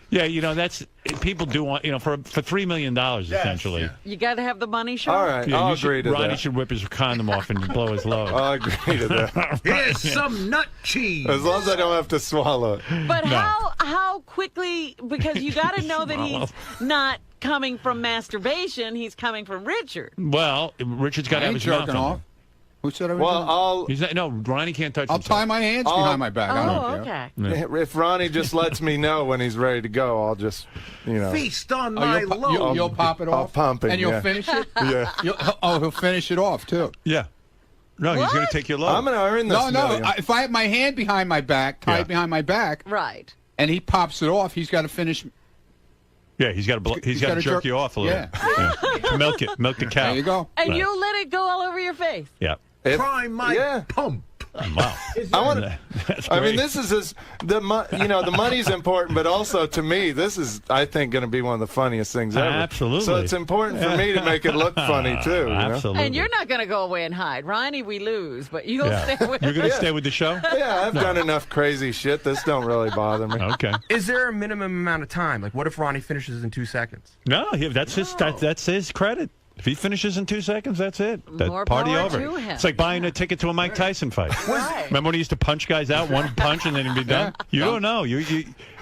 Yeah, that's people do want for $3 million essentially. You got to have the money show. All right, Yeah, I'll you should- agree to Ronnie that. should whip his condom off and blow his load. I'll agree to that. Here's some nut cheese. As long as I don't have to swallow it. But No. how quickly? Because you got to know that he's not coming from masturbation. He's coming from Richard. Well, Richard's got to have his mouth jerking on off. Who said I was? Well, He's not, no, Ronnie can't touch I'll himself. tie my hands behind my back. I don't care. If Ronnie just lets me know when he's ready to go, I'll just, Feast on Oh, my you'll, load. you'll pop it I'll off, pump it, and you'll yeah. finish it. Yeah. He'll finish it off too. Yeah. No, he's going to take your load. I'm going to earn this. No. If I have my hand behind my back, tied behind my back, right, and he pops it off, he's got to finish. Yeah, he's got to jerk you off a little. Yeah. Milk it. Milk the cow. There you go. And Right. you'll let it go all over your face. Yeah. Try my pump. Wow. I want to. That's I mean, great. this is just the money's important, but also to me, this is, I think, going to be one of the funniest things ever. Absolutely. So it's important for me to make it look funny too. You know? Absolutely. And you're not going to go away and hide. Ronnie, we lose, but you'll stay with You're going to us. stay with the show? Yeah, I've done enough crazy shit. This don't really bother me. Okay. Is there a minimum amount of time? Like, what if Ronnie finishes in 2 seconds? No, that's his credit. If he finishes in 2 seconds, that's it. That More party power over. to him. It's like buying a ticket to a Mike Tyson fight. Right. Remember when he used to punch guys out, one punch, and then he'd be done? You don't know.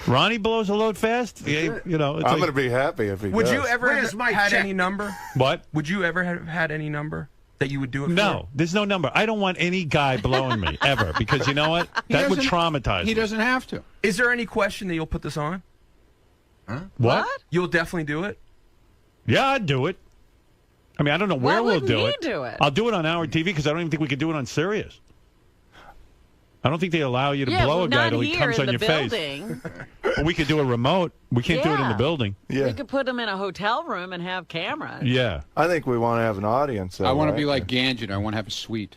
Ronnie blows a load fast. Yeah, it's I'm going to be happy if he Would does. you ever have had any number? What? Would you ever have had any number that you would do it for? No, there's no number. I don't want any guy blowing me ever because you know what? That would traumatize me. He doesn't have to. Is there any question that you'll put this on? Huh? What? You'll definitely do it? Yeah, I'd do it. I mean, I don't know where we'll wouldn't do he it. do it? I'll do it on our TV because I don't even think we could do it on Sirius. I don't think they allow you to blow a guy till he comes on your face. Well, we could do a remote. We can't do it in the building. We could put him in a hotel room and have cameras. Yeah. I think we want to have an audience. I want to right? be like Gangin. I want to have a suite.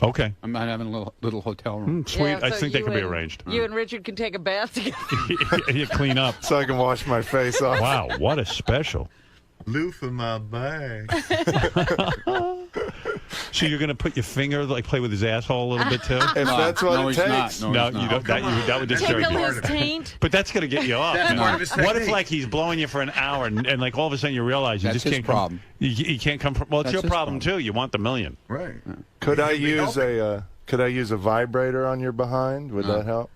Okay. I'm not having a little hotel room. Sweet. Yeah, I so think that you could be and- arranged. You and Richard can take a bath together. You clean up. So I can wash my face off. Wow, what a special. Loofah in my bag. So you're going to put your finger, like play with his asshole a little bit too? If that's what it takes. No, you don't. That would disturb Tickle you. his taint. But that's going to get you off. That's man. part of his What if technique. like he's blowing you for an hour and like all of a sudden you realize you That's just his can't problem. come. You can't come from. Well, it's That's your his problem too. You want the million. Right. Could I use a vibrator on your behind? Would that help?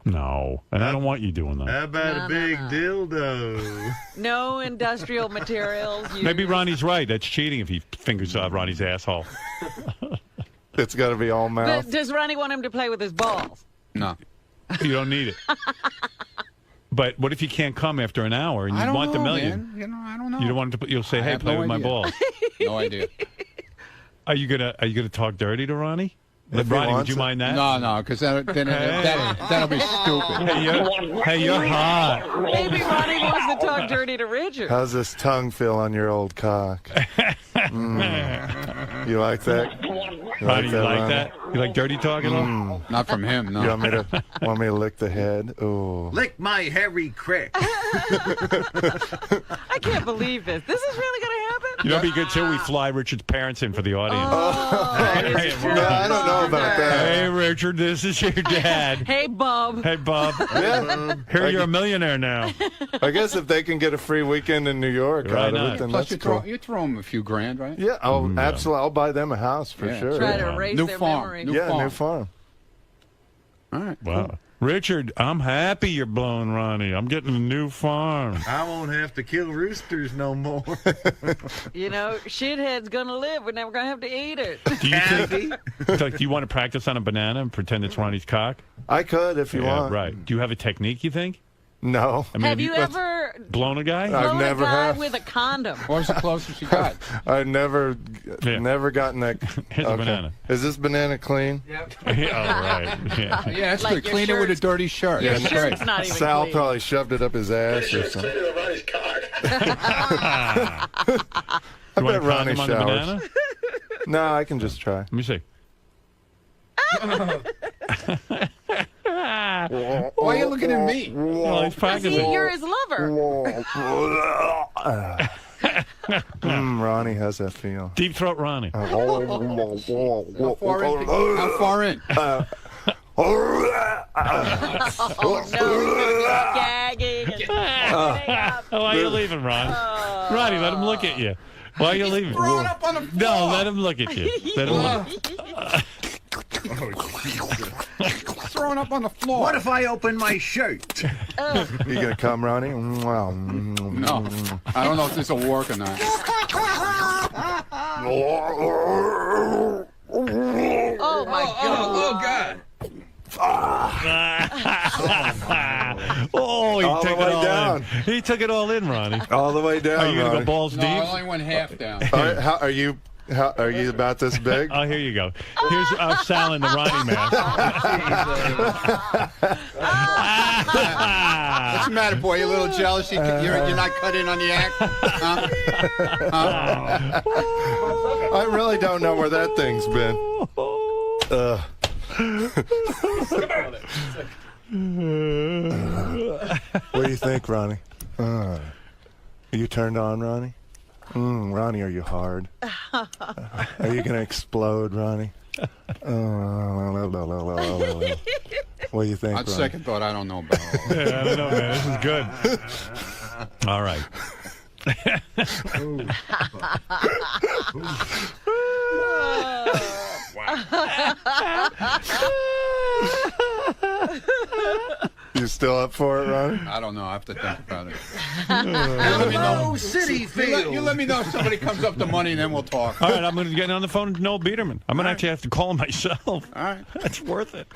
No, and I don't want you doing that. How about a big dildo? No industrial materials. Maybe Ronnie's right. That's cheating if he fingers Ronnie's asshole. It's got to be all mouth. But does Ronnie want him to play with his balls? No. You don't need it. But what if you can't come after an hour and I you don't want know, the million? man. You know, I don't know. You don't want it to. You'll say, I "Hey, have play no with my idea. balls." No idea. Are you gonna talk dirty to Ronnie? If he Ronnie, would wants you it. mind that? No, because that'll be stupid. Hey, you're hot. Maybe Ronnie wants to talk dirty to Richard. How's this tongue feel on your old cock? You like that? Ronnie, you like Ronnie? that? You like dirty talking? Not from him, no. You want me to lick the head? Ooh. Lick my hairy crick. I can't believe this. This is really going to happen? You know, it'd be good too. We fly Richard's parents in for the audience. No, I don't know about that. Hey, Richard, this is your dad. Hey, Bob. Hey, Bob. Yeah. Here, you're a millionaire now. I guess if they can get a free weekend in New York Why out not? of it, then Plus, that's cool. you throw him a few grand, right? Yeah, absolutely. I'll buy them a house for sure. Try to erase New their farm. memory. New farm. All right. Wow. Cool. Richard, I'm happy you're blowing Ronnie. I'm getting a new farm. I won't have to kill roosters no more. You know, shithead's going to live. We're never going to have to eat it. Do you think? Do you want to practice on a banana and pretend it's Ronnie's cock? I could if you want. Right. Do you have a technique? You think? No. I mean, Have you ever blown a guy? I've blown never a guy have. with a condom? What was the closest you got? I've never gotten that. Here's a banana. Is this banana clean? Yep. Oh, right. Yeah. Yeah, that's Like good. your Clean it with a shirt's- dirty shirt. Your That's shirt's great. not even Sal clean. probably shoved it up his ass or Straight something. to Ronnie's cock. I You bet want a Ronnie condom on the showers. banana? No, I can just try. Let me see. Why are you looking at me? Well, he's See, practicing. you're his lover. Ronnie has that feel. Deep throat Ronnie. How far in? How far in? Oh, no. Gagging. Why are you leaving, Ron? Ronnie, let him look at you. Why are you leaving? Throw it up on the floor. No, let him look at you. Let him look. Throwing up on the floor. What if I open my shirt? You gonna come, Ronnie? Wow. No. I don't know if this will work or not. Oh my God! Oh God! Oh, he All took the it way all down. in. He took it all in, Ronnie. All the way down. Are you gonna Ronnie. go balls No, deep? I only went half down. All right, how are you about this big? Oh, here you go. Here's Sal in the Ronnie mask. What's the matter, boy? You a little jealous? You're not cut in on the act? Huh? I really don't know where that thing's been. What do you think, Ronnie? Are you turned on, Ronnie? Ronnie, are you hard? Are you going to explode, Ronnie? What do you think, On Ronnie? second thought, I don't know about all that. Yeah, I don't know, man. This is good. All right. You still up for it, Ronnie? I don't know. I have to think about it. Hello, City Field. You let me know if somebody comes up to money, and then we'll talk. All right, I'm going to get on the phone to Noel Biederman. I'm going to actually have to call him myself. All right. That's worth it.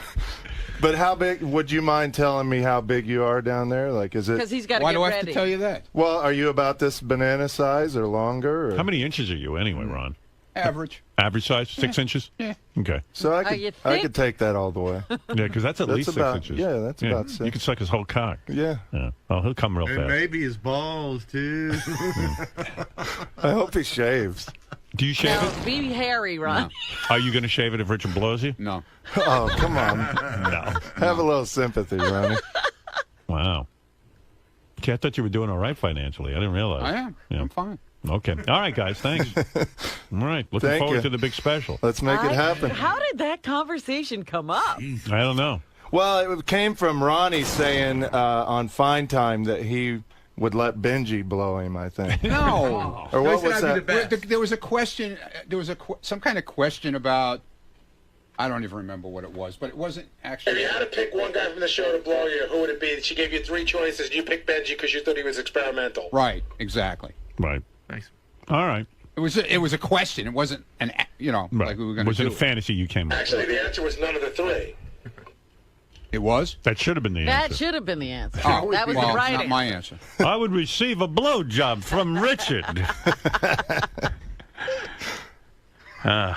But how big? Would you mind telling me how big you are down there? Like, is it? Because he's got to Why get do I have ready. to tell you that? Well, are you about this banana size or longer? Or? How many inches are you anyway, Ron? Average. Average size? 6 inches? Yeah. Okay. So you I think? could take that all the way. Yeah, because that's at least 6 about, inches. Yeah, that's about 6. You can suck his whole cock. Yeah. Oh, he'll come real And fast. maybe his balls, too. I hope he shaves. Do you shave No, it? be hairy, Ron. Are you going to shave it if Richard blows you? No. Oh, come on. No. Have a little sympathy, Ronnie. Wow. Okay, I thought you were doing all right financially. I didn't realize. I am. Yeah. I'm fine. Okay. All right, guys. Thanks. All right. Looking Thank forward you. to the big special. Let's make it happen. How did that conversation come up? I don't know. Well, it came from Ronnie saying on Fine Time that he would let Benji blow him, I think. No. Or what No, was that'd that? be there was a question. There was some kind of question about. I don't even remember what it was, but it wasn't actually. If you had to pick one guy from the show to blow you, who would it be? She gave you 3 choices. You picked Benji because you thought he was experimental. Right. Exactly. Right. Thanks. All right. It was a question. It wasn't like we were going to Was do. it a fantasy you came up with? Actually, the answer was none of the 3. It was. That should have been the That answer. should have been the answer. Oh, that was well, the right not answer. my answer. I would receive a blowjob from Richard. The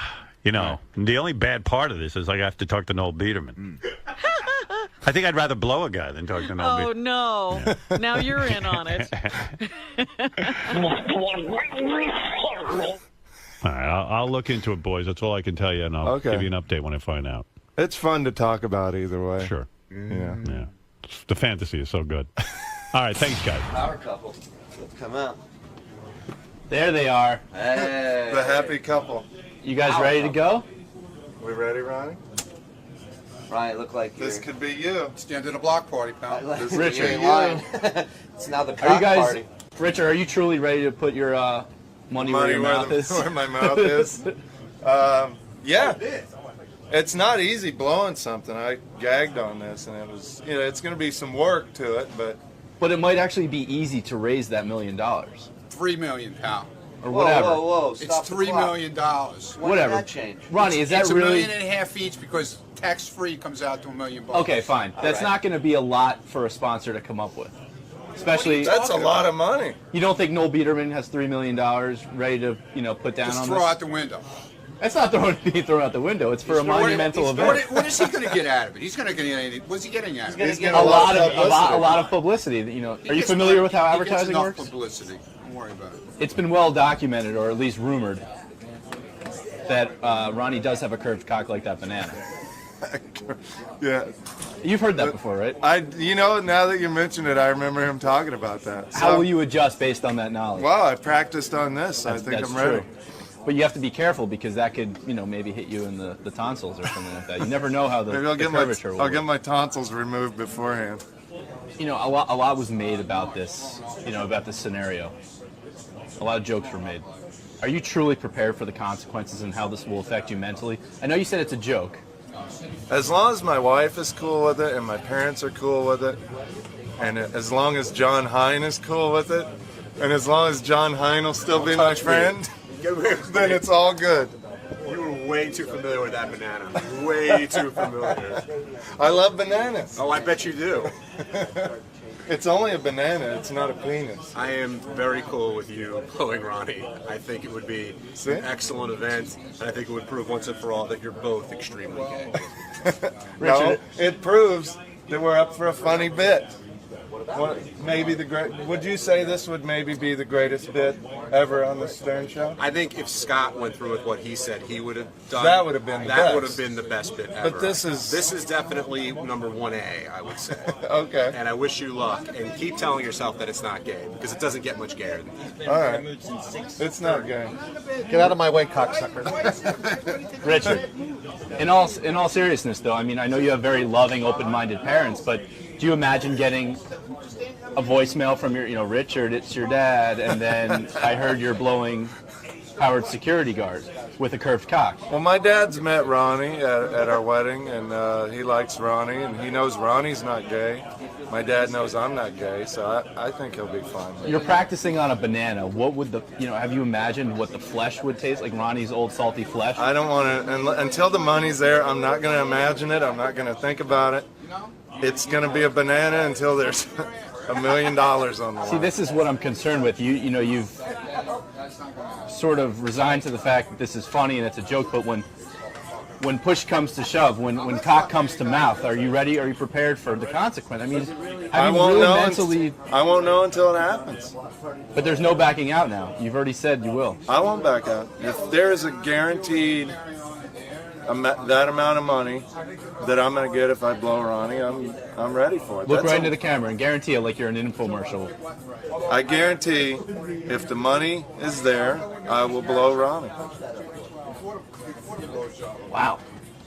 only bad part of this is I have to talk to Noel Biederman. I think I'd rather blow a guy than talk to Noel Oh, Biederman. no. Now you're in on it. All right, I'll look into it, boys. That's all I can tell you, and I'll Okay. give you an update when I find out. It's fun to talk about either way. Sure. Yeah. Yeah. The fantasy is so good. All right, thanks, guys. Power couple. Let's come out. There they are. Hey. The happy couple. You guys ready to go? We ready, Ronnie? Ryan, look like This you're could be you. Stand to the block party, pal. this Richard, you're in you. line. It's now the Are you cock guys, party. Richard, are you truly ready to put your money where your mouth is? Where my mouth is. Yeah. It's not easy blowing something. I gagged on this, and it was, it's going to be some work to it, but. But it might actually be easy to raise that $1 million. Or $3 million, pal. whatever. Whoa, It's stop the $3 clock. million. When Whatever. did that change? Ronnie, is that It's really? $1.5 million each because tax-free comes out to $1 million. Okay, fine. That's not going to be a lot for a sponsor to come up with. Especially. That's a lot of money. You don't think Noel Biederman has $3 million ready to, put down Just on throw this? out the window. That's not being thrown out the window. It's for a monumental event. What is he going to get out of it? He's going to get anything. What's he getting out of it? He's gonna A get lot of publicity. Are you familiar with how advertising enough works? Publicity. Don't worry about it. It's been well documented, or at least rumored, that Ronnie does have a curved cock like that banana. Yeah. You've heard that before, right? Now that you mention it, I remember him talking about that. How will you adjust based on that knowledge? Well, I practiced on this. I think That's I'm ready. true. But you have to be careful because that could, maybe hit you in the tonsils or something like that. You never know how the, Maybe I'll the get curvature will I'll work. get my tonsils removed beforehand. A lot was made about this, about this scenario. A lot of jokes were made. Are you truly prepared for the consequences and how this will affect you mentally? I know you said it's a joke, As long as my wife is cool with it and my parents are cool with it, and as long as John Hine is cool with it, and as long as John Hine will still be my friend, then it's all good. You were way too familiar with that banana. Way too familiar. I love bananas. Oh, I bet you do. It's only a banana. It's not a penis. I am very cool with you blowing Ronnie. I think it would be an excellent event, and I think it would prove once and for all that you're both extremely gay. No, it proves that we're up for a funny bit. Maybe would you say this would maybe be the greatest bit ever on the Stern Show? I think if Scott went through with what he said he would have done, that would have been the that best. would have been the best bit ever. But this is definitely number 1A, I would say. Okay. And I wish you luck, and keep telling yourself that it's not gay, because it doesn't get much gayer than that. All right. It's not gay. Get out of my way, cocksucker. Richard, in all seriousness, though, I mean, I know you have very loving, open-minded parents, but do you imagine getting a voicemail from your, Richard, it's your dad, and then I heard you're blowing Howard's security guard with a curved cock? Well, my dad's met Ronnie at our wedding, and he likes Ronnie, and he knows Ronnie's not gay. My dad knows I'm not gay, so I think he'll be fine. You're practicing on a banana. What would have you imagined what the flesh would taste like? Ronnie's old salty flesh? I don't want to, until the money's there, I'm not going to imagine it. I'm not going to think about it. It's going to be a banana until there's $1 million on the line. See, this is what I'm concerned with. You've sort of resigned to the fact that this is funny and it's a joke, but when push comes to shove, when cock comes to mouth, are you ready? Are you prepared for the consequence? I mean, I won't know until it happens. But there's no backing out now. You've already said you will. I won't back out. If there is a guaranteed that amount of money that I'm going to get if I blow Ronnie, I'm ready for it. Look right into the camera and guarantee it like you're an infomercial. I guarantee if the money is there, I will blow Ronnie. Wow.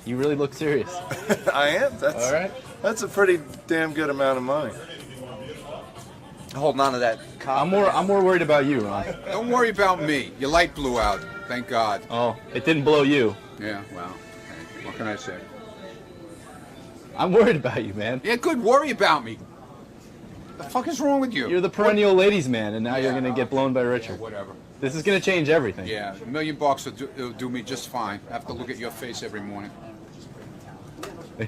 You really look serious. I am. All right. That's a pretty damn good amount of money. Holding on to that cock. I'm more worried about you, Ron. Don't worry about me. Your light blew out. Thank God. Oh, it didn't blow you. Yeah, well, hey, what can I say? I'm worried about you, man. Yeah, good. Worry about me. The fuck is wrong with you? You're the perennial ladies' man, and now you're going to get blown by Richard. Yeah, whatever. This is going to change everything. Yeah, $1 million will do me just fine. I have to look at your face every morning.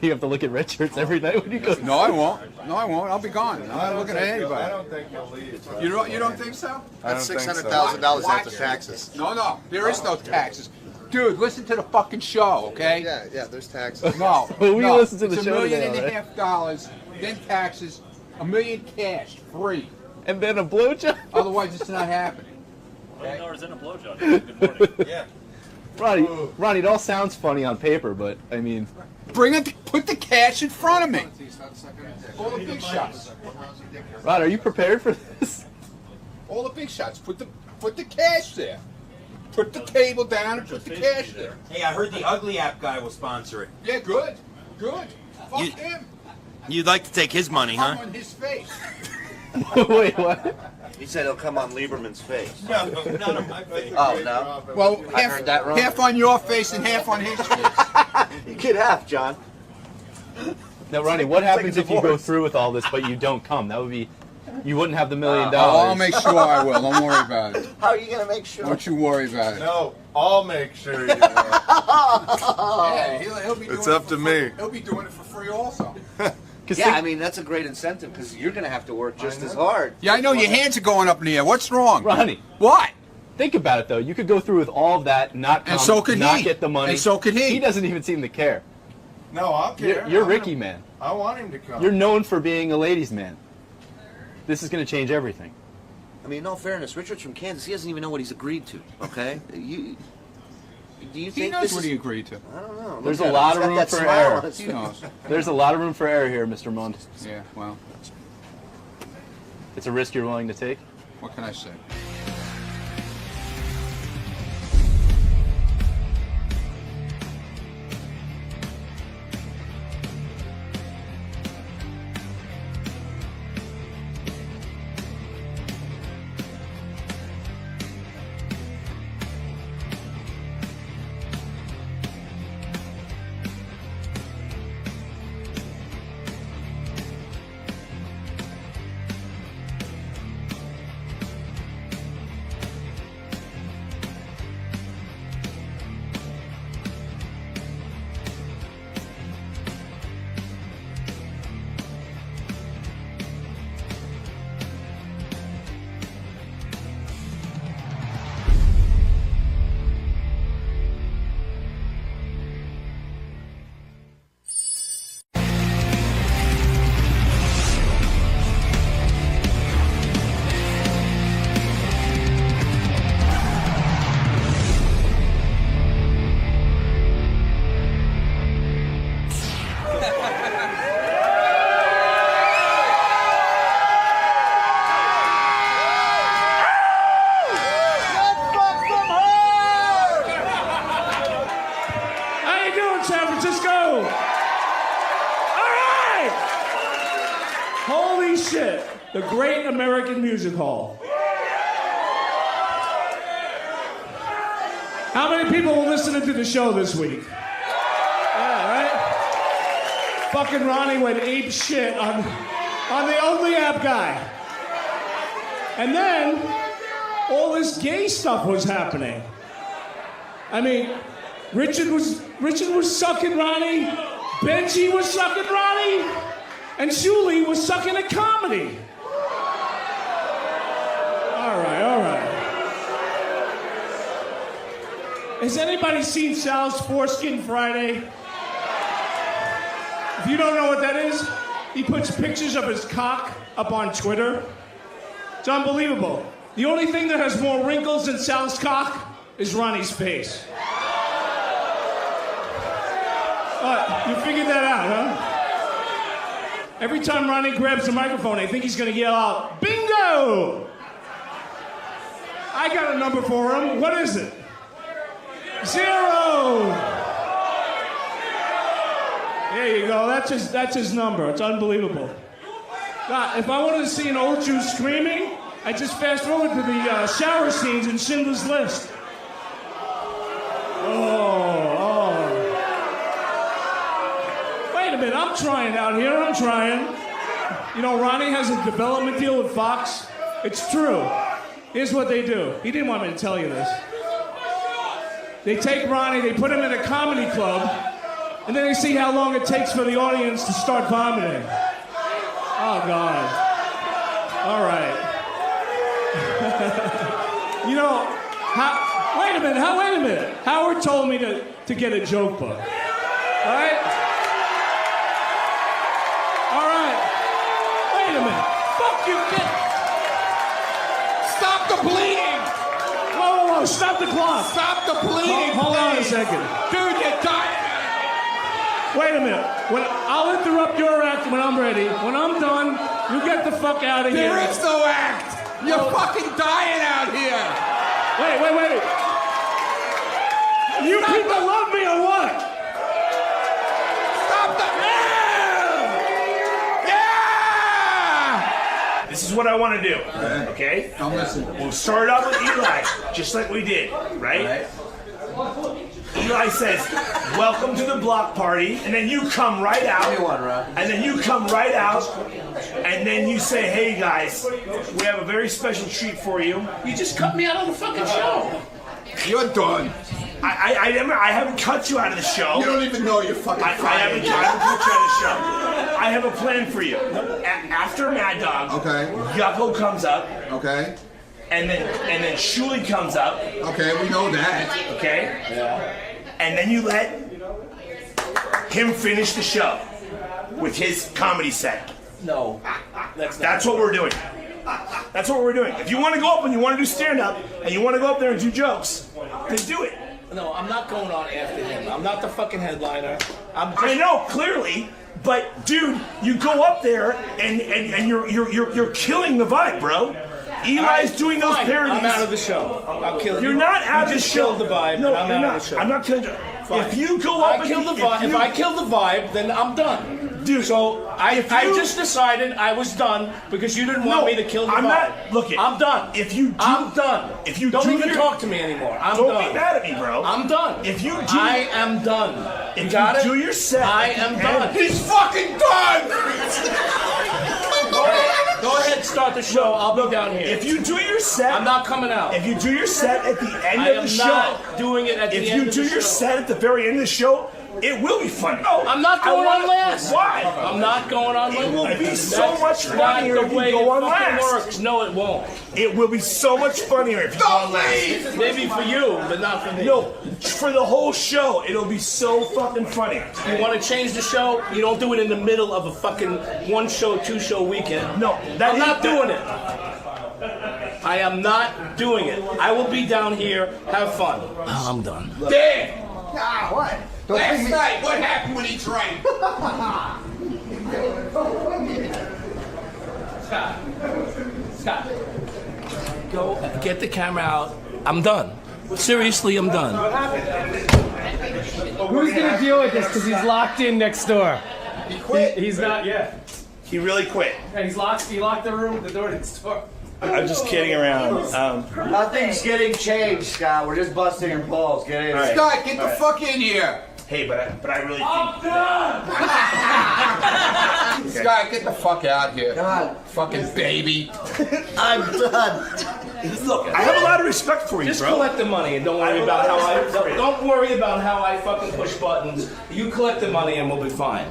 You have to look at Richard's every night when you go. No, I won't. No, I won't. I'll be gone. I'm not looking at anybody. I don't think you'll leave. You don't think so? That's $600,000 after taxes. No, there is no taxes. Dude, listen to the fucking show, okay? Yeah, there's taxes. No, But we listen to the it's show $1.5 today, million, then taxes, $1 million cash, free. And then a blowjob? Otherwise, it's not happening. $1 in a blowjob. Good morning. Yeah. Ronnie, it all sounds funny on paper, but I mean, Put the cash in front of me. All the big shots. Ron, are you prepared for this? All the big shots. Put the cash there. Put the table down and put the cash there. Hey, I heard the Ugly App guy will sponsor it. Yeah, good. Fuck him. You'd like to take his money, Come huh? on his face. Wait, what? He said he'll come on Lieberman's face. No, not on my face. Oh, no? Well, I heard that wrong. half on your face and half on his face. You get half, John. Now, Ronnie, what happens if you go through with all this but you don't come? That would be, you wouldn't have the $1 million. I'll make sure I will. Don't worry about it. How are you going to make sure? Don't you worry about it. No, I'll make sure you will. Yeah, he'll be doing It's up it to for me. He'll be doing it for free also. Yeah, I mean, that's a great incentive because you're going to have to work just as hard. Yeah, I know. Your hands are going up in the air. What's wrong? Ronnie. What? Think about it, though. You could go through with all of that, not come, And so could not he. get the money. And so could he. He doesn't even seem to care. No, I'll care. You're Ricky, man. I want him to come. You're known for being a ladies' man. This is going to change everything. I mean, in all fairness, Richard's from Kansas. He doesn't even know what he's agreed to, okay? Do you think He knows this what is... he agreed to. I don't know. There's Look a at lot him. of He's got room that for smile error. on his He face. knows. There's a lot of room for error here, Mr. Mund. Yeah, well, It's a risk you're willing to take. what can I say? the Great American Music Hall. How many people were listening to the show this week? Yeah, right? Fucking Ronnie went ape shit on the Ugly App guy. And then all this gay stuff was happening. I mean, Richard was sucking Ronnie, Benji was sucking Ronnie, and Shuli was sucking at comedy. All right. Has anybody seen Sal's Foreskin Friday? If you don't know what that is, he puts pictures of his cock up on Twitter. It's unbelievable. The only thing that has more wrinkles than Sal's cock is Ronnie's face. You figured that out, huh? Every time Ronnie grabs the microphone, I think he's gonna yell out, "Bingo!" I got a number for him. What is it? 0. There you go. That's his number. It's unbelievable. God, if I wanted to see an old Jew screaming, I just fast forward to the shower scenes in Schindler's List. Oh. Wait a minute, I'm trying out here. I'm trying. You know, Ronnie has a development deal with Fox. It's true. Here's what they do. He didn't want me to tell you this. They take Ronnie, they put him in a comedy club, and then they see how long it takes for the audience to start vomiting. Oh, God. All right. You know, wait a minute. Howard told me to get a joke book. All right? All right. Wait a minute. Fuck you, kid. Stop the bleeding. Whoa, stop the clock. Stop the bleeding. Hold on a second. Dude, you're dying. Wait a minute. I'll interrupt your act when I'm ready. When I'm done, you get the fuck out of here. There is no act. You're fucking dying out here. Wait. You people love me or what? Stop the... Yeah! This is what I want to do, okay? Don't listen. We'll start out with Eli, just like we did, right? Eli says, "Welcome to the block party," and then you come right out. And then you come right out, and then you say, "Hey guys, we have a very special treat for you." You just cut me out of the fucking show. You're done. I haven't cut you out of the show. You don't even know you're fucking I haven't cut you out of the show. I have a plan for you. After Mad Dog, Yucko comes up. Okay. And then Shuli comes up. Okay, we know that. Okay? Yeah. And then you let him finish the show with his comedy set. No. That's what we're doing. That's what we're doing. If you want to go up and you want to do stand-up and you want to go up there and do jokes, then do it. No, I'm not going on after him. I'm not the fucking headliner. I know, clearly. But dude, you go up there and you're killing the vibe, bro. Eli's doing those parodies. I'm out of the show. I'll kill you. You're not out of the show. Killed the vibe. No, I'm you're out not. of the show. I'm not killing. If you go up, if I kill the vibe, then I'm done. Dude, so I just decided I was done because you didn't want me to kill the vibe. I'm not. Look, I'm done. I'm done. If you don't even talk to me anymore. I'm don't done. be mad at me, bro. I'm done. If you do, I am done. If you got it? Do your set. I am done. He's fucking done. Go ahead, start the show. I'll be down here. If you do your set, I'm not coming out. If you do your set at the end of the show, I am not doing it at the end of the show. If you do your set at the very end of the show, it will be funny. Oh, I'm not going on last. Why? I'm not going on last. It will be so much funnier if you go on last. Works. No, it won't. It will be so much funnier if you go on last. Maybe for you, but not for me. No, for the whole show, it'll be so fucking funny. You want to change the show? You don't do it in the middle of a fucking 1-show, 2-show weekend. No, I'm not doing it. I am not doing it. I will be down here. Have fun. Oh, I'm done. Damn. Ah, what? Last night, what happened when he drank? Scott. Go get the camera out. I'm done. Seriously, I'm done. Who's gonna deal with this? Because he's locked in next door. He quit. He's not yet. He really quit. He locked the room, the door to the store. I'm just kidding around. Nothing's getting changed, Scott. We're just busting your balls. Get in. Right. Scott, get the All right. fuck in here. Hey, but I really think. Scott, get the fuck out here. God. Fucking baby. I'm done. Look, I have a lot of respect for you, Just bro. collect the money and don't worry about how I don't worry about how I fucking push buttons. You collect the money and we'll be fine.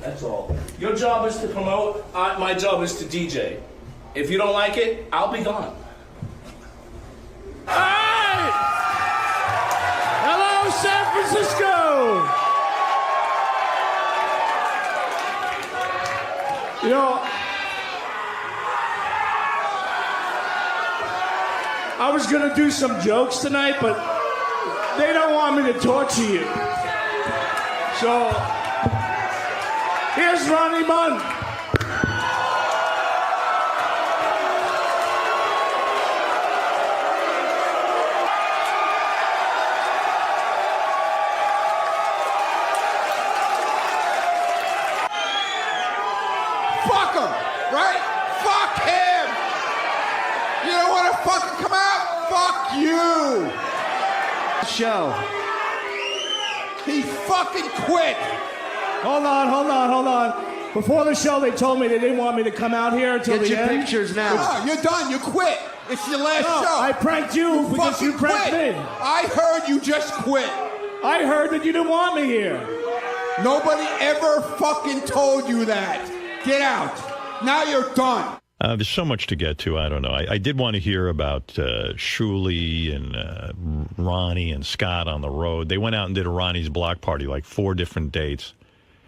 That's all. Your job is to promote. My job is to DJ. If you don't like it, I'll be gone. Hey! Hello, San Francisco! You know, I was going to do some jokes tonight, but they don't want me to torture you. So, here's Ronnie Munn. Fuck him, right? Fuck him. You don't want to fucking come out? Fuck you. Show. He fucking quit. Hold on. Before the show, they told me they didn't want me to come out here until Get the your end. pictures now. No, you're done. You quit. It's your last No, show. I pranked you because you fucking pranked quit. me. I heard you just quit. I heard that you didn't want me here. Nobody ever fucking told you that. Get out. Now you're done. There's so much to get to. I don't know. I did want to hear about Shuli and Ronnie and Scott on the road. They went out and did a Ronnie's block party, like 4 different dates.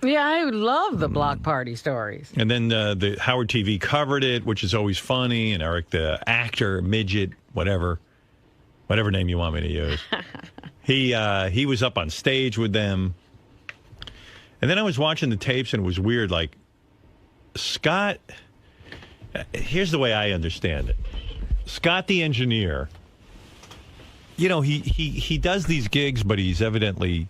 Yeah, I love the block party stories. And then the Howard TV covered it, which is always funny. And Eric, the actor, midget, whatever name you want me to use, he was up on stage with them. And then I was watching the tapes, and it was weird. Like, Scott, here's the way I understand it. Scott, the engineer, you know, he does these gigs, but he's evidently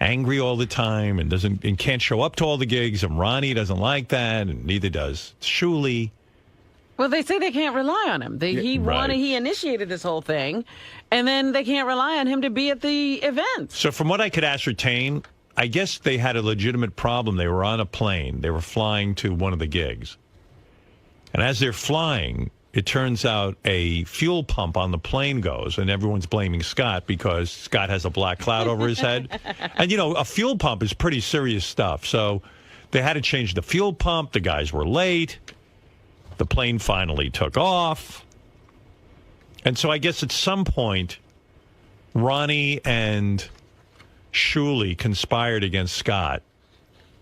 angry all the time and can't show up to all the gigs. And Ronnie doesn't like that, and neither does Shuli. Well, they say they can't rely on him. He initiated this whole thing, and then they can't rely on him to be at the event. So from what I could ascertain, I guess they had a legitimate problem. They were on a plane. They were flying to one of the gigs. And as they're flying, it turns out a fuel pump on the plane goes, and everyone's blaming Scott because Scott has a black cloud over his head. And, you know, a fuel pump is pretty serious stuff. So they had to change the fuel pump. The guys were late. The plane finally took off. And so I guess at some point, Ronnie and Shuli conspired against Scott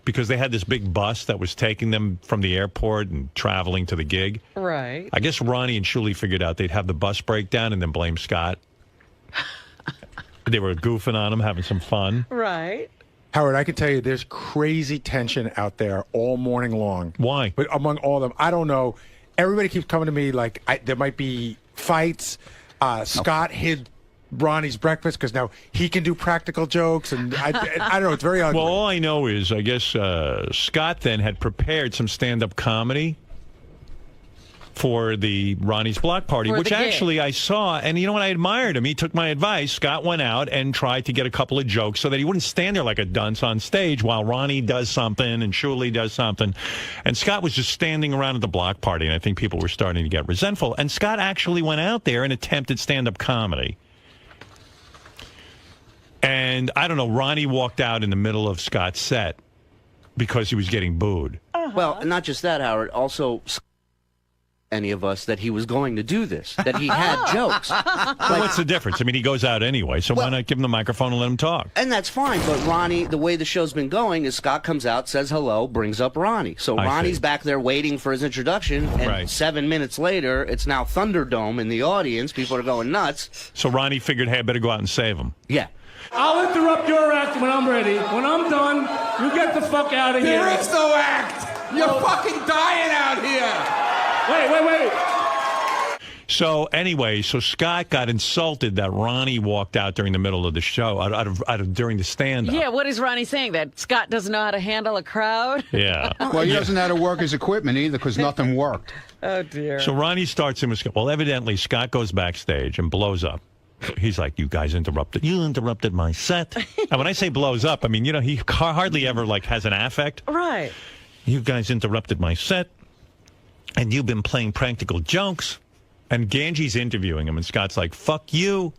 because they had this big bus that was taking them from the airport and traveling to the gig. Right. I guess Ronnie and Shuli figured out they'd have the bus breakdown and then blame Scott. They were goofing on him, having some fun. Right. Howard, I can tell you there's crazy tension out there all morning long. Why? But among all of them, I don't know. Everybody keeps coming to me like there might be fights. Scott hid Ronnie's breakfast because now he can do practical jokes, and I don't know. It's very ugly. Well, all I know is I guess Scott then had prepared some stand-up comedy for the Ronnie's block party, which actually I saw, and you know what? I admired him. He took my advice. Scott went out and tried to get a couple of jokes so that he wouldn't stand there like a dunce on stage while Ronnie does something and Shuli does something. And Scott was just standing around at the block party, and I think people were starting to get resentful. And Scott actually went out there and attempted stand-up comedy. And I don't know, Ronnie walked out in the middle of Scott's set because he was getting booed. Well, not just that, Howard. Also, any of us that he was going to do this, that he had jokes. Well, what's the difference? I mean, he goes out anyway, so why not give him the microphone and let him talk? And that's fine, but Ronnie, the way the show's been going is Scott comes out, says hello, brings up Ronnie. So Ronnie's back there waiting for his introduction, and 7 minutes later, it's now Thunderdome in the audience. People are going nuts. So Ronnie figured, hey, I better go out and save him. Yeah. I'll interrupt your act when I'm ready. When I'm done, you get the fuck out of here. There is no act. You're fucking dying out here. Wait. So anyway, so Scott got insulted that Ronnie walked out during the middle of the show, during the stand-up. Yeah, what is Ronnie saying? That Scott doesn't know how to handle a crowd? Yeah. Well, he doesn't know how to work his equipment either because nothing worked. Oh, dear. So Ronnie starts him with Scott. Well, evidently, Scott goes backstage and blows up. He's like, you guys interrupted. You interrupted my set. And when I say blows up, I mean, you know, he hardly ever, like, has an affect. Right. You guys interrupted my set, and you've been playing practical jokes. And Ganji's interviewing him, and Scott's like, fuck you.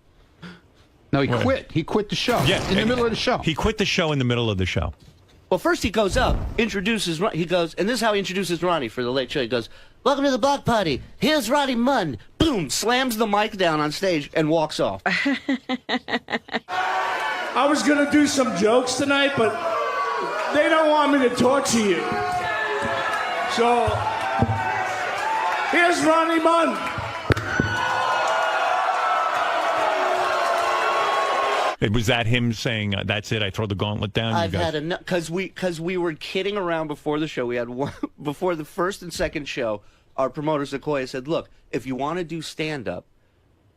No, he quit. He quit the show. Yeah, in the middle of the show. He quit the show in the middle of the show. Well, first he goes up, introduces, he goes, and this is how he introduces Ronnie for the late show. He goes, welcome to the block party. Here's Ronnie Munn. Boom, slams the mic down on stage and walks off. I was going to do some jokes tonight, but they don't want me to talk to you. So, here's Ronnie Munn. Was that him saying, that's it, I throw the gauntlet down? I've had enough, because we were kidding around before the show. We had one, before the first and second show, our promoter Sequoia said, look, if you want to do stand-up,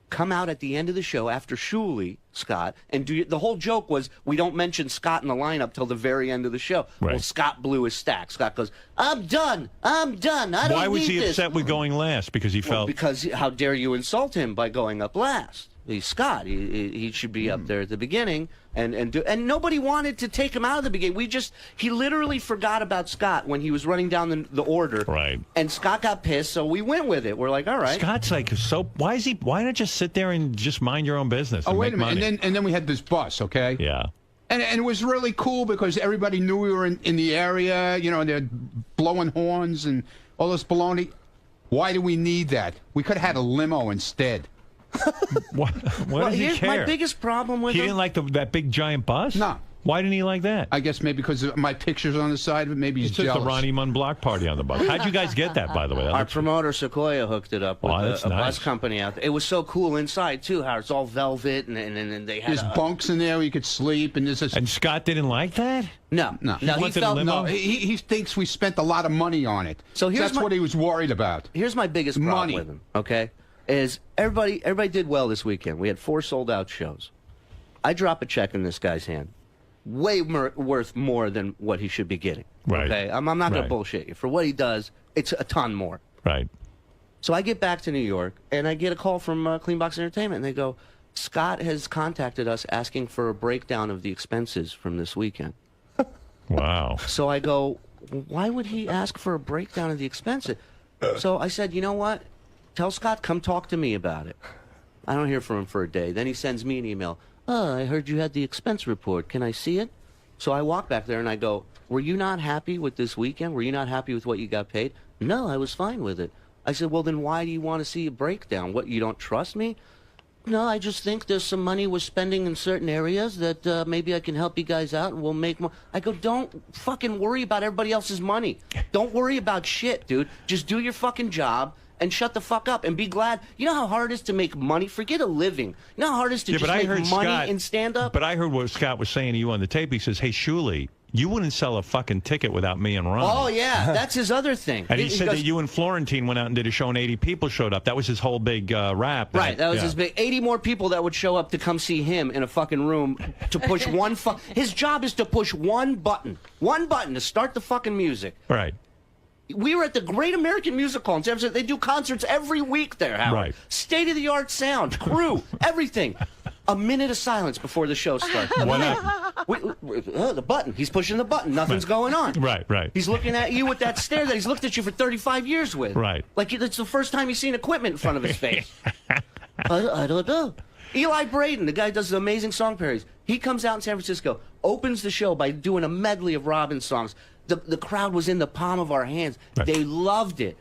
come out at the end of the show after Shuley, Scott, and do the whole joke was we don't mention Scott in the lineup till the very end of the show. Right. Well, Scott blew his stack. Scott goes, I'm done. I don't Why was need he this. upset with going last? Because he felt... Because how dare you insult him by going up last? He's Scott. He should be up there at the beginning, and nobody wanted to take him out of the beginning. He literally forgot about Scott when he was running down the order. Right. And Scott got pissed, so we went with it. We're like, all right. Scott's like, so why not just sit there and just mind your own business? Oh, and wait make a minute. money? And then we had this bus, okay? Yeah. And it was really cool because everybody knew we were in the area, you know, and they're blowing horns and all this baloney. Why do we need that? We could have had a limo instead. What does he care? My biggest problem with he him. didn't like that big giant bus? No. Why didn't he like that? I guess maybe because of my pictures on the side of it. Maybe he's It's just jealous. the Ronnie Munn block party on the bus. How'd you guys get that, by the way? That Our looks- promoter Sequoia hooked it up with that's a nice. bus company out there. It was so cool inside too, how it's all velvet and they had There's bunks in there where you could sleep, and there's this. And Scott didn't like that? No. He wanted a limo? no. He thinks we spent a lot of money on it. So that's what he was worried about. Here's my biggest problem Money. with him. Okay, is everybody did well this weekend. We had 4 sold-out shows. I drop a check in this guy's hand, way worth more than what he should be getting. Right. Okay, I'm not going Right. to bullshit you. For what he does, it's a ton more. Right. So I get back to New York, and I get a call from Clean Box Entertainment, and they go, Scott has contacted us asking for a breakdown of the expenses from this weekend. Wow. So I go, why would he ask for a breakdown of the expenses? So I said, you know what? Tell Scott, come talk to me about it. I don't hear from him for a day. Then he sends me an email. Oh, I heard you had the expense report. Can I see it? So I walk back there and I go, were you not happy with this weekend? Were you not happy with what you got paid? No, I was fine with it. I said, well, then why do you want to see a breakdown? What, you don't trust me? No, I just think there's some money we're spending in certain areas that maybe I can help you guys out and we'll make more. I go, don't fucking worry about everybody else's money. Don't worry about shit, dude. Just do your fucking job and shut the fuck up and be glad. You know how hard it is to make money? Forget a living. You know how hard it is to just make money and stand up? But I heard what Scott was saying to you on the tape. He says, hey, Shuley, you wouldn't sell a fucking ticket without me and Ronnie. Oh, yeah. That's his other thing. And he said goes, that you and Florentine went out and did a show and 80 people showed up. That was his whole big rap. Right, that was yeah. his big 80 more people that would show up to come see him in a fucking room to push one his job is to push one button to start the fucking music. Right. We were at the Great American Music Hall in San Francisco. They do concerts every week there, Howard. Right. State-of-the-art sound, crew, everything. A minute of silence before the show starts. What happened? The button. He's pushing the button. Nothing's going on. Right, right. He's looking at you with that stare that he's looked at you for 35 years with. Right. Like it's the first time he's seen equipment in front of his face. I don't know. Eli Braden, the guy who does the amazing song parodies, he comes out in San Francisco, opens the show by doing a medley of Robin songs. The crowd was in the palm of our hands. Right. They loved it.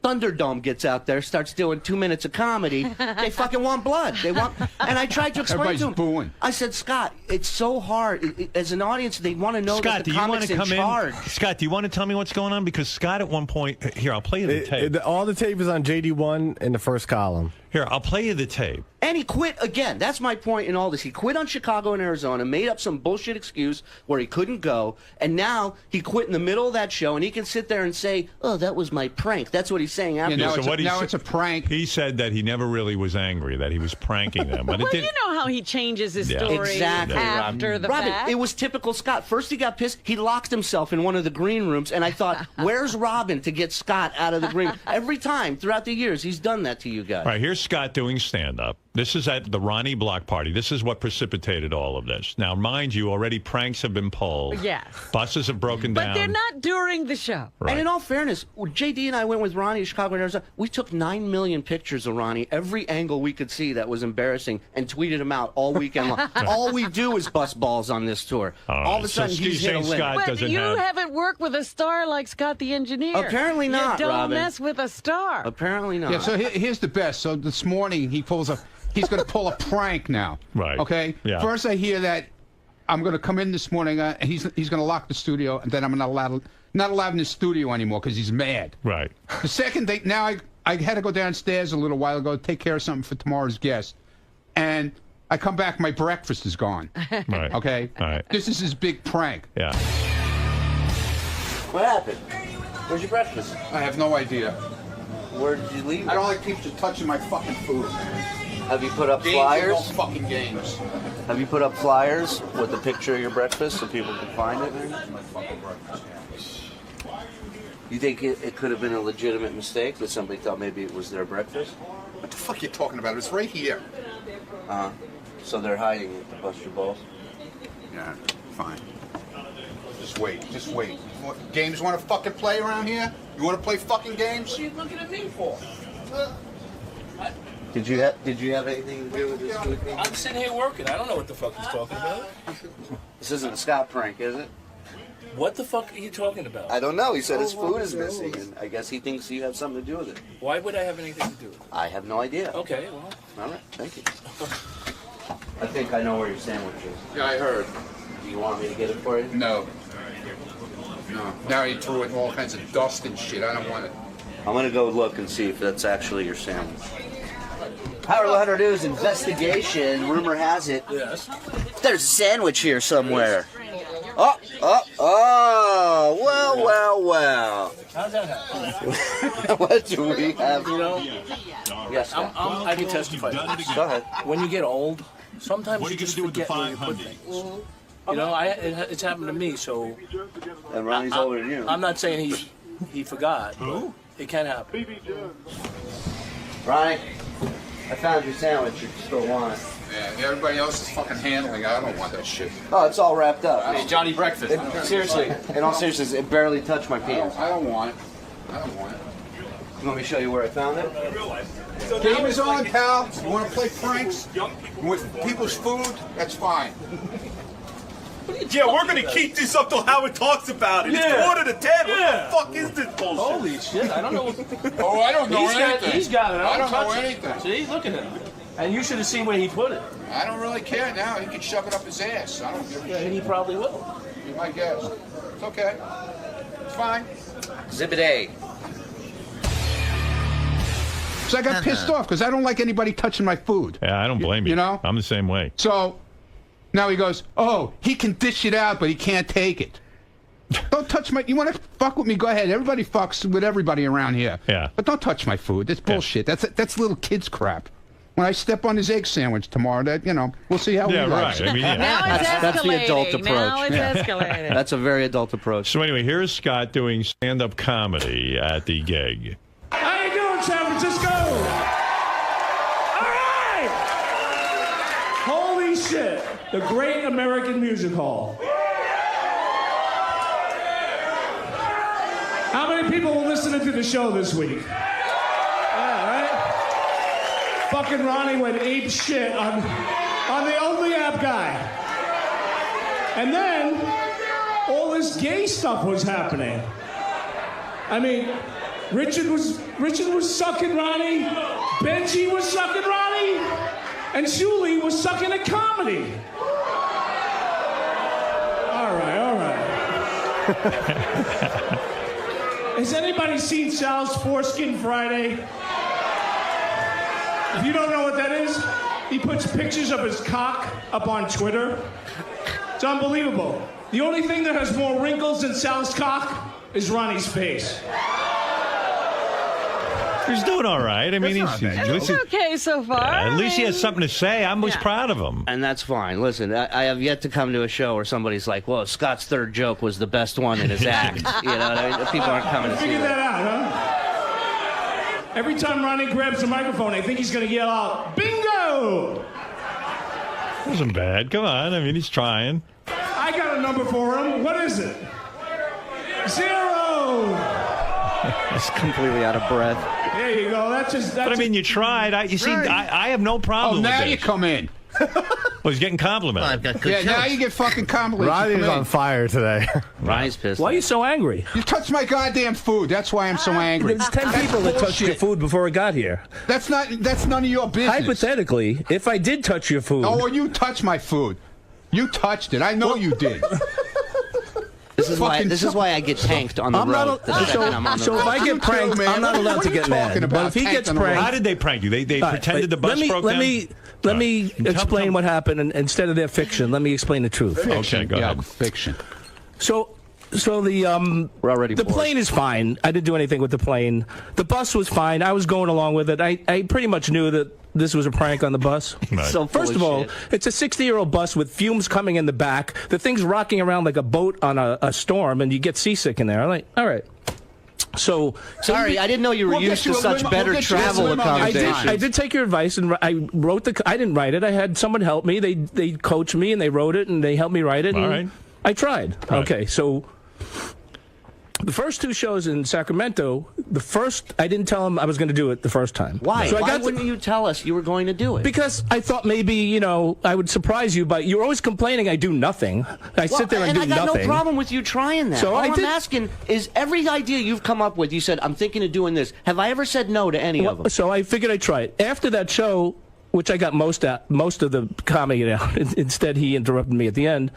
Thunderdome gets out there, starts doing 2 minutes of comedy. They fucking want blood. They want, and I tried to explain to him. Booing. I said, Scott, it's so hard. As an audience, they want to know Scott, that the do you want comic's to come in charge. Scott, do you want to tell me what's going on? Because Scott at one point, here, I'll play you the tape. All the tape is on JD1 in the first column. Here, I'll play you the tape. And he quit again. That's my point in all this. He quit on Chicago and Arizona, made up some bullshit excuse where he couldn't go, and now he quit in the middle of that show, and he can sit there and say, "Oh, that was my prank." That's what he's saying after. Yeah, it's a prank. He said that he never really was angry, that he was pranking them. But Well, it did, you know how he changes his story Exactly, after the Robin, fact. it was typical Scott. First he got pissed. He locked himself in one of the green rooms, and I thought, where's Robin to get Scott out of the green room? Every time throughout the years, he's done that to you guys. All right, here's Scott doing stand-up. This is at the Ronnie block party. This is what precipitated all of this. Now, mind you, already pranks have been pulled. Yes. Buses have broken But down. they're not during the show. Right. And in all fairness, JD and I went with Ronnie to Chicago and Arizona. We took 9 million pictures of Ronnie, every angle we could see that was embarrassing, and tweeted him out all weekend long. All we do is bust balls on this tour. All of a sudden, he's hit a limit. But you haven't worked with a star like Scott the engineer. Apparently not, You don't Robin. mess with a star. Apparently not. Yeah, so here's the best. So this morning he's going to pull a prank now. Right. Okay? Yeah. First I hear that I'm going to come in this morning and he's going to lock the studio, and then I'm not allowed in the studio anymore because he's mad. Right. The second thing, now I had to go downstairs a little while ago to take care of something for tomorrow's guest. And I come back, my breakfast is gone. Right. Okay? All right. This is his big prank. Yeah. What happened? Where's your breakfast? I have no idea. Where did you leave it? I don't like people touching my fucking food. Have you put up Games flyers? are no fucking games. Have you put up flyers with a picture of your breakfast so people can find it? You think it could have been a legitimate mistake that somebody thought maybe it was their breakfast? What the fuck are you talking about? It's right here. So they're hiding it to bust your balls? Yeah, fine. Just wait. Just wait. Games want to fucking play around here? You want to play fucking games? What are you looking at me for? Did you have anything to do with this? I'm sitting here working. I don't know what the fuck he's talking about. This isn't a Scott prank, is it? What the fuck are you talking about? I don't know. He said his food is missing, and I guess he thinks you have something to do with it. Why would I have anything to do with it? I have no idea. Okay, well. All right, thank you. I think I know where your sandwich is. Yeah, I heard. Do you want me to get it for you? No. No. Now he threw it in all kinds of dust and shit. I don't want it. I'm gonna go look and see if that's actually your sandwich. Howard 100 News investigation. Rumor has it. Yes. There's a sandwich here somewhere. Oh, well. How's that happen? What do we have? You know, Yes, I can testify. Go ahead. When you get old, sometimes you just forget where you put things. You know, it's happened to me, so... And Ronnie's older than you. I'm not saying he forgot, but it can happen. Ronnie, I found your sandwich. You still want it. Yeah, everybody else is fucking handling it. I don't want that shit. Oh, it's all wrapped up. Hey, Johnny Breakfast. Seriously, in all seriousness, it barely touched my penis. I don't want it. I don't want it. You want me to show you where I found it? Game is on, pal. You want to play pranks with people's food? That's fine. Yeah, we're gonna keep this up till Howard talks about it. Yeah. It's 9:45. Yeah. What the fuck is this bullshit? Holy shit, I don't know. Oh, I don't know anything. He's got it. I don't know touch it. anything. See, look at him. And you should have seen where he put it. I don't really care now. He can shove it up his ass. I don't give a And shit. he probably will. Be my guess. It's okay. It's fine. Exhibit A. So I got pissed off because I don't like anybody touching my food. Yeah, I don't blame you. You know? I'm the same way. So now he goes, oh, he can dish it out, but he can't take it. Don't touch my... You want to fuck with me? Go ahead. Everybody fucks with everybody around here. Yeah. But don't touch my food. That's bullshit. That's little kids crap. When I step on his egg sandwich tomorrow, we'll see how he likes it. I mean, yeah. Now it's escalating. That's the adult approach. Now it's escalating. That's a very adult approach. So anyway, here's Scott doing stand-up comedy at the gig. How you doing, San Francisco? All right! Holy shit. The Great American Music Hall. How many people were listening to the show this week? Yeah, right? Fucking Ronnie went ape shit on the only app guy. And then all this gay stuff was happening. I mean, Richard was sucking Ronnie, Benji was sucking Ronnie, and Shuli was sucking at comedy. All right. Has anybody seen Sal's Foreskin Friday? If you don't know what that is, he puts pictures of his cock up on Twitter. It's unbelievable. The only thing that has more wrinkles than Sal's cock is Ronnie's face. He's doing all right. I mean, It's okay so far. at least he has something to say. I was proud of him. And that's fine. Listen, I have yet to come to a show where somebody's like, "Whoa, Scott's third joke was the best one in his act." You know what I mean? People aren't coming to see Figure that out, huh? Every time Ronnie grabs the microphone, I think he's going to yell out, "Bingo!" Wasn't bad. Come on. I mean, he's trying. I got a number for him. What is it? 0. He's completely out of breath. There you go. That's But I mean, you tried. I have no problem with now this. you come in. Well, he's getting complimented. Yeah, now you get fucking complimented. Ronnie's on fire today. Ronnie's pissed. Why are you so angry? You touched my goddamn food. That's why I'm so angry. There's 10 people that touched your food before it got here. That's none of your business. Hypothetically, if I did touch your food. Oh, well, you touched my food. You touched it. I know you did. This is why I get tanked on the road. So if I get pranked, I'm not allowed to get mad. But if he gets pranked, how did they prank you? They pretended the bus broke down. Let me explain what happened, and instead of their fiction, let me explain the truth. Okay, go ahead. Fiction. So the plane is fine. I didn't do anything with the plane. The bus was fine. I was going along with it. I pretty much knew that this was a prank on the bus. Right. So first of all, it's a 60-year-old bus with fumes coming in the back. The thing's rocking around like a boat on a storm, and you get seasick in there. I'm like, all right. So sorry, I didn't know you were used to such better travel accommodations. I did take your advice, and I wrote I didn't write it. I had someone help me. They coached me, and they wrote it, and they helped me write it. All and right. I tried. Right. Okay, so the first 2 shows in Sacramento, I didn't tell them I was going to do it the first time. Why? So Why wouldn't you tell us you were going to do it? Because I thought maybe, I would surprise you, but you're always complaining I do nothing. I sit there and do nothing. And I got no problem with you trying that. So All I'm asking is every idea you've come up with, you said, I'm thinking of doing this. Have I ever said no to any of them? So I figured I'd try it. After that show, which I got most of the comedy out, instead he interrupted me at the end.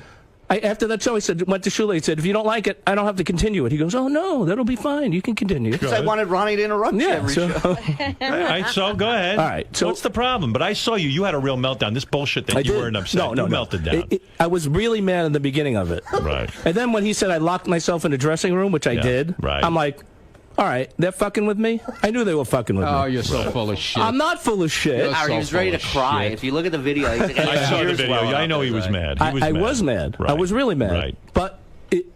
After that show, went to Shule. He said, if you don't like it, I don't have to continue it. He goes, oh, no, that'll be fine. You can continue. Because I wanted Ronnie to interrupt you every show. All right, so go ahead. All right. So what's the problem? But I saw you. You had a real meltdown. This bullshit that you weren't upset. No. You melted down. I was really mad in the beginning of it. Right. And then when he said I locked myself in the dressing room, which I did, right. I'm like, all right, they're fucking with me? I knew they were fucking with me. Oh, you're so full of shit. I'm not full of shit. He was ready to cry. If you look at the video, he's like, I saw the video. I know he was mad. I was mad. Right. I was really mad. Right. But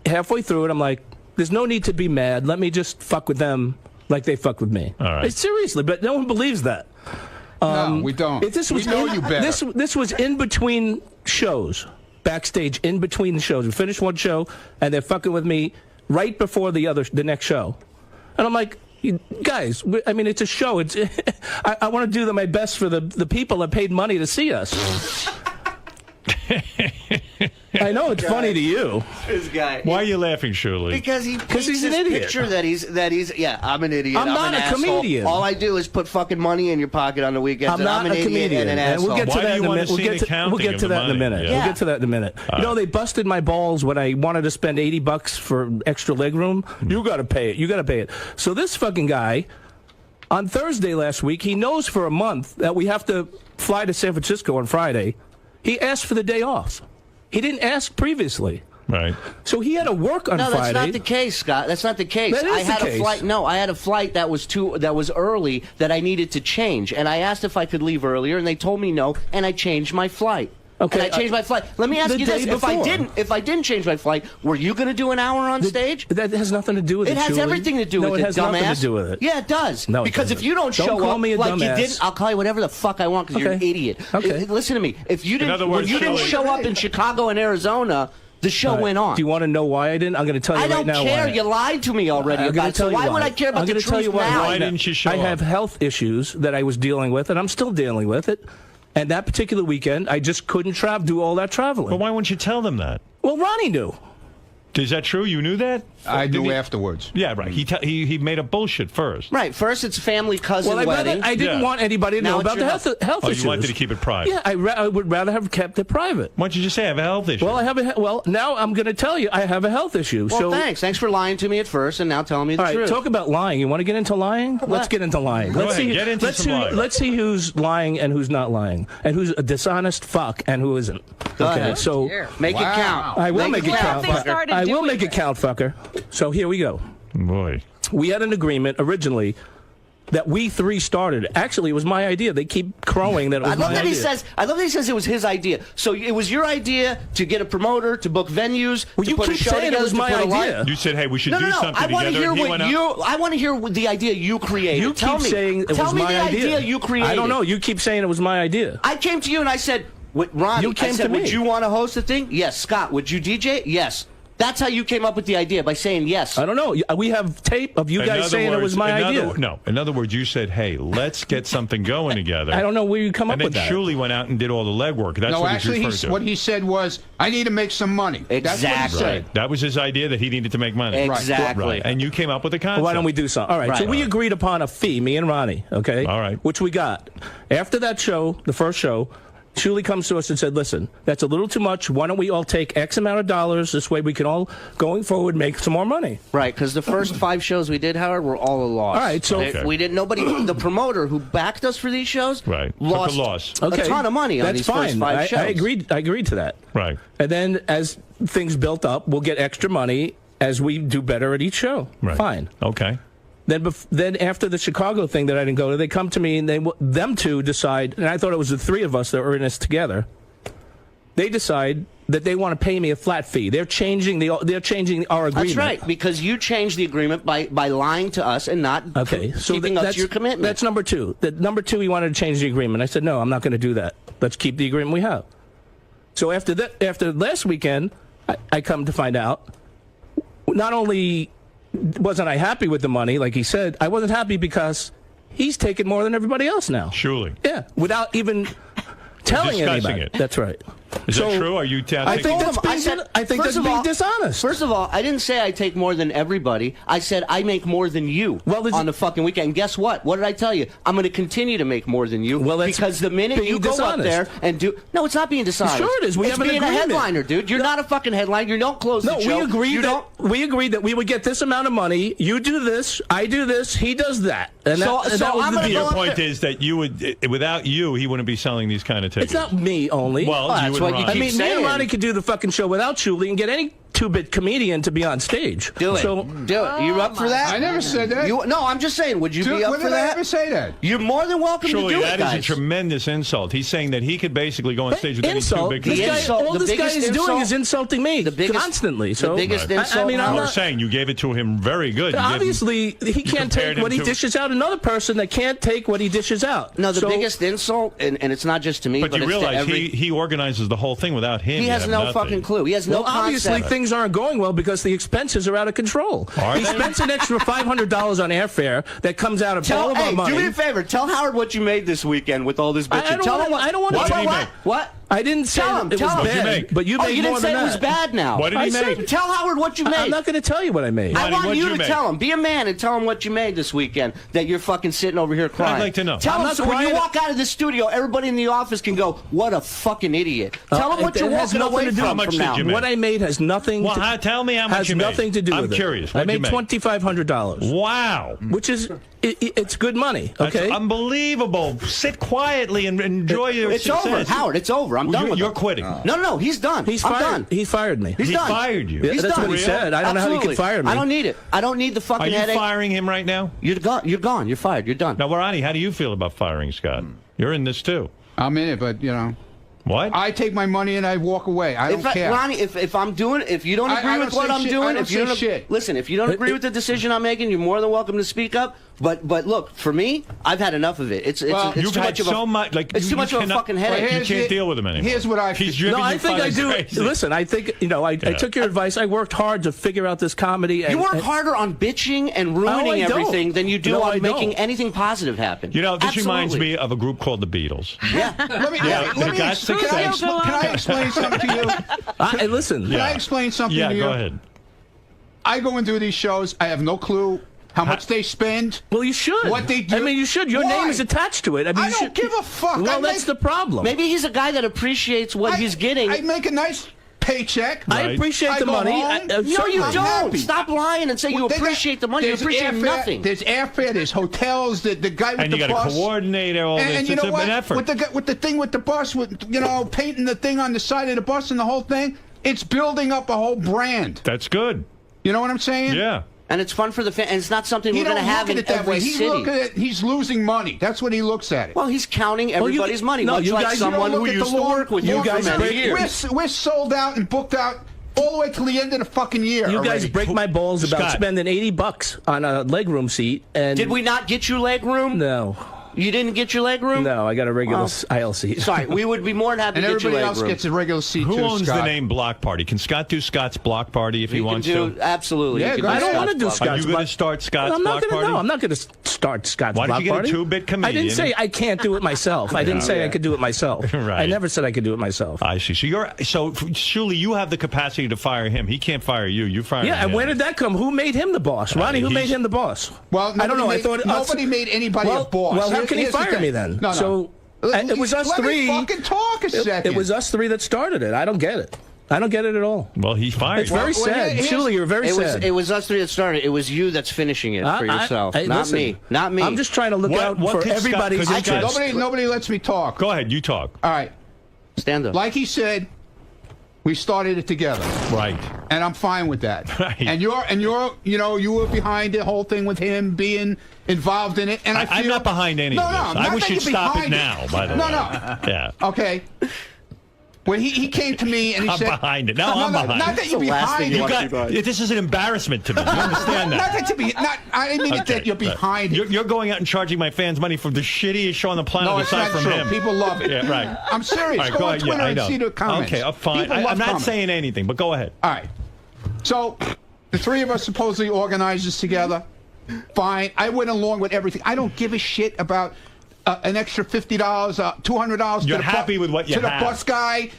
halfway through it, I'm like, there's no need to be mad. Let me just fuck with them like they fuck with me. All right. Seriously, but no one believes that. No, we don't. We know you better. This was in between shows, backstage, in between the shows. We finished one show, and they're fucking with me right before the next show. And I'm like, guys, I mean, it's a show. I want to do my best for the people that paid money to see us. I know it's funny to you. This guy. Why are you laughing, Shirley? Because he's an idiot. Picture that he's I'm an idiot. I'm not an a asshole. comedian. All I do is put fucking money in your pocket on the weekends. I'm not an a idiot comedian. and an asshole. We'll get to that in a minute. We'll get to that in a minute. Yeah. We'll get to that in a minute. You know, they busted my balls when I wanted to spend $80 for extra leg room. You got to pay it. You got to pay it. So this fucking guy, on Thursday last week, he knows for a month that we have to fly to San Francisco on Friday. He asked for the day off. He didn't ask previously. Right. So he had to work on Friday. No, that's not the case, Scott. That's not the case. That is I had the case. a flight. No, I had a flight that was early that I needed to change, and I asked if I could leave earlier, and they told me no, and I changed my flight. Okay, and I changed my flight. Let me ask you this: if I didn't change my flight, were you going to do an hour on stage? That has nothing to do with it. It has everything to do with it, it has dumbass. nothing to do with it. Yeah, it does. No, it because doesn't. if you don't show call up me a like dumbass. you didn't, I'll call you whatever the fuck I want because you're an idiot. Okay. Listen to me. If you didn't, words, when you didn't show up in Chicago and Arizona, the show went on. Do you want to know why I didn't? I'm going to tell you right now. I don't care. Why. You lied to me already about it. So why would I care about the truth now? Why didn't you show up? I have health issues that I was dealing with, and I'm still dealing with it. And that particular weekend, I just couldn't do all that traveling. Well, why wouldn't you tell them that? Well, Ronnie knew. Is that true? You knew that? I knew afterwards. Yeah, right. He made a bullshit first. Right. First, it's family cousin Well, wedding. I didn't want anybody to know about the health issues. You wanted to keep it private. Yeah, I would rather have kept it private. Why don't you just say I have a health issue? Well, now I'm going to tell you I have a health issue. Well, so thanks. Thanks for lying to me at first, and now telling me the all right, truth. talk about lying. You want to get into lying? Let's get into lying. Go ahead, get into some lying. Let's see who's lying and who's not lying, and who's a dishonest fuck and who isn't. Go okay, ahead. so Make it count. I will make it Well, count. they started I will doing make it count, fucker. So here we go. Boy. We had an agreement originally that we three started. Actually, it was my idea. They keep crowing that it was I love my that idea. I love that he says it was his idea. So it was your idea to get a promoter, to book venues, Well, to you put a keep show saying it together, was to my put a light. idea. You said, hey, we should No, do no, something I want to together. hear and he what went out. I want to hear the idea you created. You Tell keep me. saying it Tell was me my the idea you created. I don't know. You keep saying it was my idea. I came to you and I said, Ronnie, You came I said, to me. would you want to host a thing? Yes. Scott, would you DJ? Yes. That's how you came up with the idea, by saying yes. I don't know. We have tape of you guys saying it was my idea. No, in other words, you said, hey, let's get something going together. I don't know where you come up with that. And then Shuli went out and did all the legwork. That's No, what actually, he's referred to. what he said was, I need to make some money. Exactly. That's what he said. That was his idea, that he needed to make money. Exactly. Right. And you came up with a concept. Well, why don't we do something? All right. So we agreed upon a fee, me and Ronnie, okay? All right. Which we got. After that show, the first show, Shuli comes to us and said, listen, that's a little too much. Why don't we all take X amount of dollars? This way we can all, going forward, make some more money. Right, because the first 5 shows we did, Howard, were all a loss. All right, so we didn't. Nobody, the promoter who backed us for these shows, lost took a loss. Okay. a ton of money on That's these fine. first 5 shows. I agreed to that. Right. And then as things built up, we'll get extra money as we do better at each show. Right. Fine. Okay. Then after the Chicago thing that I didn't go to, they come to me and them two decide, and I thought it was the 3 of us that were in this together. They decide that they want to pay me a flat fee. They're changing our agreement. That's right, because you changed the agreement by lying to us and not keeping up to your commitment. That's number 2. Number 2, he wanted to change the agreement. I said, no, I'm not going to do that. Let's keep the agreement we have. So after last weekend, I come to find out, not only wasn't I happy with the money, like he said, I wasn't happy because he's taking more than everybody else now. Surely. Yeah, without even telling Discussing anybody. it. That's right. Is that true? Are you I think that's being dishonest. First of all, I didn't say I take more than everybody. I said I make more than you on the fucking weekend. And guess what? What did I tell you? I'm going to continue to make more than you. Because the minute you go up there and do... No, it's not being dishonest. Sure it is. We it's have an being agreement. a headliner, dude. You're not a fucking headliner. You don't close the show. We agreed that we would get this amount of money. You do this, I do this, he does that. And that was the deal. Your point is that you would, without you, he wouldn't be selling these kind of tickets. It's not me only. Well, that's what you keep me and Ronnie could do the fucking show without Shuli and get any 2-bit comedian to be on stage. Do it. So, do it. You up for that? I never said that. No, I'm just saying. Would you be up when for did I that? ever say that? You're more than welcome to Surely do that it, is guys. a tremendous insult. He's saying that he could basically go on stage with any 2 big comedians. All this guy is doing is insulting me constantly. So, I mean, I'm we're not... saying you gave it to him very good. Obviously, he can't take what he dishes out. Another person that can't take what he dishes out. No, the biggest insult, and it's not just to me, but you it's realize to every... he organizes the whole thing without him. He has no fucking clue. He has no concept. Obviously, things aren't going well because the expenses are out of control. He spends an extra $500 on airfare that comes out of all of our money. Do me a favor. Tell Howard what you made this weekend with all this bitching. I don't want to. What? I didn't say it was bad, but you made you more didn't than say that. it was bad now. What did he make? Tell Howard what you made. I'm not going to tell you what I made. I want you to make? tell him. Be a man and tell him what you made this weekend that you're fucking sitting over here crying. I'd like to know. Tell him so when you walk out of the studio, everybody in the office can go, what a fucking idiot. Tell him what you're walking away from now. What I made has nothing tell me how much you made. Has nothing to do with it. I'm curious. I made $2,500. Wow. Which is... It's good money, okay? That's unbelievable. Sit quietly and enjoy your success. It's over, Howard. It's over. I'm done with You're it. quitting. No, he's done. He's I'm fired. done. He fired me. He's done. He fired you. Yeah, that's done. what he said. I don't know how he can fire me. I don't need it. I don't need the fucking Are you headache. firing him right now? You're gone. You're gone. You're fired. You're done. Now, Ronnie, how do you feel about firing Scott? You're in this too. I'm in it, but What? I take my money and I walk away. I don't care. Ronnie, if I'm doing, if you don't agree with what I'm doing, if you don't listen, if you don't agree with the decision I'm making, you're more than welcome to speak up. But look, for me, I've had enough of it. It's too much of a it's too much of a fucking headache. You can't deal with him anymore. Here's what I He's driven No, I you think I fucking do. crazy. Listen, I think I took your advice. I worked hard to figure out this comedy. You work harder on bitching and ruining everything than you do on making anything positive happen. This reminds me of a group called the Beatles. Yeah. Let me explain something to you? Listen. Can I explain something to Yeah, you? go ahead. I go and do these shows. I have no clue how much they spend. Well, you should. What they do. I mean, you should. Your name is attached to it. I mean, I don't give a fuck. Well, that's the problem. Maybe he's a guy that appreciates what he's getting. I make a nice paycheck. I appreciate the money. No, you don't. Happy. Stop lying and say you appreciate the money. You appreciate nothing. There's airfare. There's hotels. The guy with and the you bus. got to coordinate all this. And you it's know what? an effort. With the thing with the bus, with painting the thing on the side of the bus and the whole thing, it's building up a whole brand. That's good. You know what I'm saying? Yeah. And it's fun for the fans. And it's not something we're going to have in every city. He's losing money. That's what he looks at it. Well, he's counting everybody's money. No, much you like guys, someone who used to work with you for many years. We're sold out and booked out all the way till the end of the fucking year. You guys break my balls about spending $80 on a legroom seat. And did we not get you legroom? No. You didn't get your legroom? No, I got a regular aisle seat. Sorry, we would be more than happy to get you legroom. And everybody else gets a regular seat Who too, owns Scott. the name Block Party? Can Scott do Scott's Block Party if he wants to? Absolutely. Yeah, I don't want to do Scott's. Are you going to start Scott's I'm not Block Party? No, I'm not going to start Scott's Why Block did you get Party. a two-bit comedian? I didn't say I can't do it myself. I didn't say I could do it myself. Right. I never said I could do it myself. I see. So surely you have the capacity to fire him. He can't fire you. You fire him. Yeah, and where did that come? Who made him the boss? Ronnie, who made him the boss? Well, I don't know. I thought nobody made anybody a boss. Well, how can he Here's the fire thing. me then? No. So it was us three. Let me fucking talk a second. It was us three that started it. I don't get it. I don't get it at all. Well, he fired. It's very sad. Julie, you're very sad. It was us three that started. It was you that's finishing it for yourself, not listen, me. Not me. I'm just trying to look out for everybody's interest. Nobody lets me talk. Go ahead, you talk. All right. Stand up. Like he said, we started it together. Right. And I'm fine with that. Right. And you were behind the whole thing with him being involved in it. And I'm not behind any of this. I wish you'd stop it now, by the way. No. Yeah. Okay. When he came to me and he said... I'm behind it. No, I'm behind it. Not that you're behind it. This is an embarrassment to me. You understand that? Not that you're behind I didn't mean that you're behind it. You're going out and charging my fans money for the shittiest show on the planet aside from him. People love it. Yeah, right. I'm serious. Right, go on Twitter and see the comments. Okay, fine. I'm not saying anything, but go ahead. All right. So the three of us supposedly organized this together. Fine. I went along with everything. I don't give a shit about an extra $50, $200. You're happy with what you have. To the bus guy.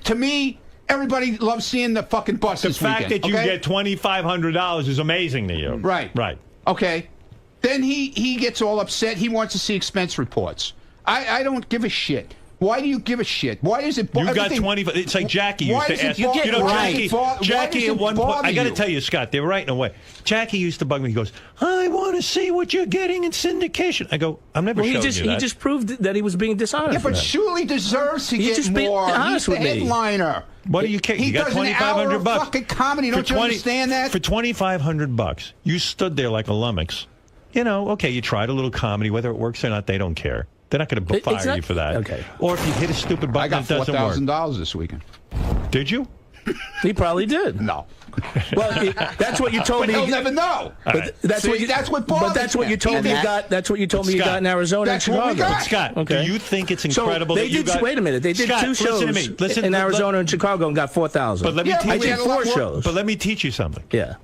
To me, everybody loves seeing the fucking bus this weekend. The fact that you get $2,500 is amazing to you. Right. Right. Okay. Then he gets all upset. He wants to see expense reports. I don't give a shit. Why do you give a shit? Why is it? You got 20. It's like Jackie used to ask. Jackie at one point. I got to tell you, Scott, they were right in a way. Jackie used to bug me. He goes, "I want to see what you're getting in syndication." I go, "I'm never showing you that." He just proved that he was being dishonest. Yeah, but Shuley deserves to get just more. Honest He's the with me. headliner. What do you care? He You got does an hour of $2,500. fucking comedy. Don't you understand that? For $2,500, you stood there like a lummox. Okay, you tried a little comedy. Whether it works or not, they don't care. They're not going to fire you for that. Okay. Or if you hit a stupid button, I got it doesn't work. $4,000 this weekend. Did you? He probably did. No. Well, that's what you told me. But he'll never know. But that's what you told me you got. That's what you told me you got in Arizona and Chicago. Scott, okay. Do you think it's incredible so that you got? Wait a minute. They did Scott, 2 shows in Arizona and Chicago and got 4,000. But let me teach I you. did 4 shows. But let me teach you something. Yeah.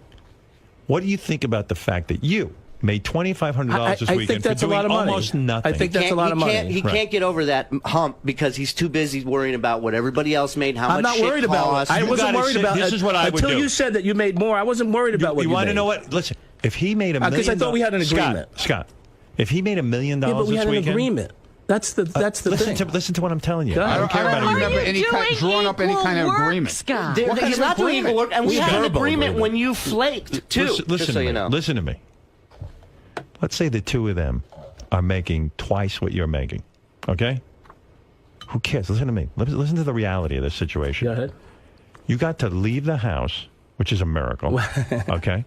What do you think about the fact that you made $2,500 this I weekend think that's for a doing lot of money. almost nothing? I think that's a lot of money. He can't get over that hump because he's too busy worrying about what everybody else made, how I'm much not worried about it. I wasn't worried about it. This is what I would do. Until you said that you made more, I wasn't worried about what you made. You want to know what? Listen, if he made $1 million... Because I thought we had an agreement. Scott, if he made $1 million this weekend... Yeah, but we had an agreement. That's the thing. Listen to what I'm telling you. I don't care about remember drawing up any kind of agreement. Scott? He's not doing equal work, and we had an agreement when you flaked, too, just so you know. Listen to me. Let's say the two of them are making twice what you're making. Okay? Who cares? Listen to me. Listen to the reality of this situation. Go ahead. You got to leave the house, which is a miracle. Okay?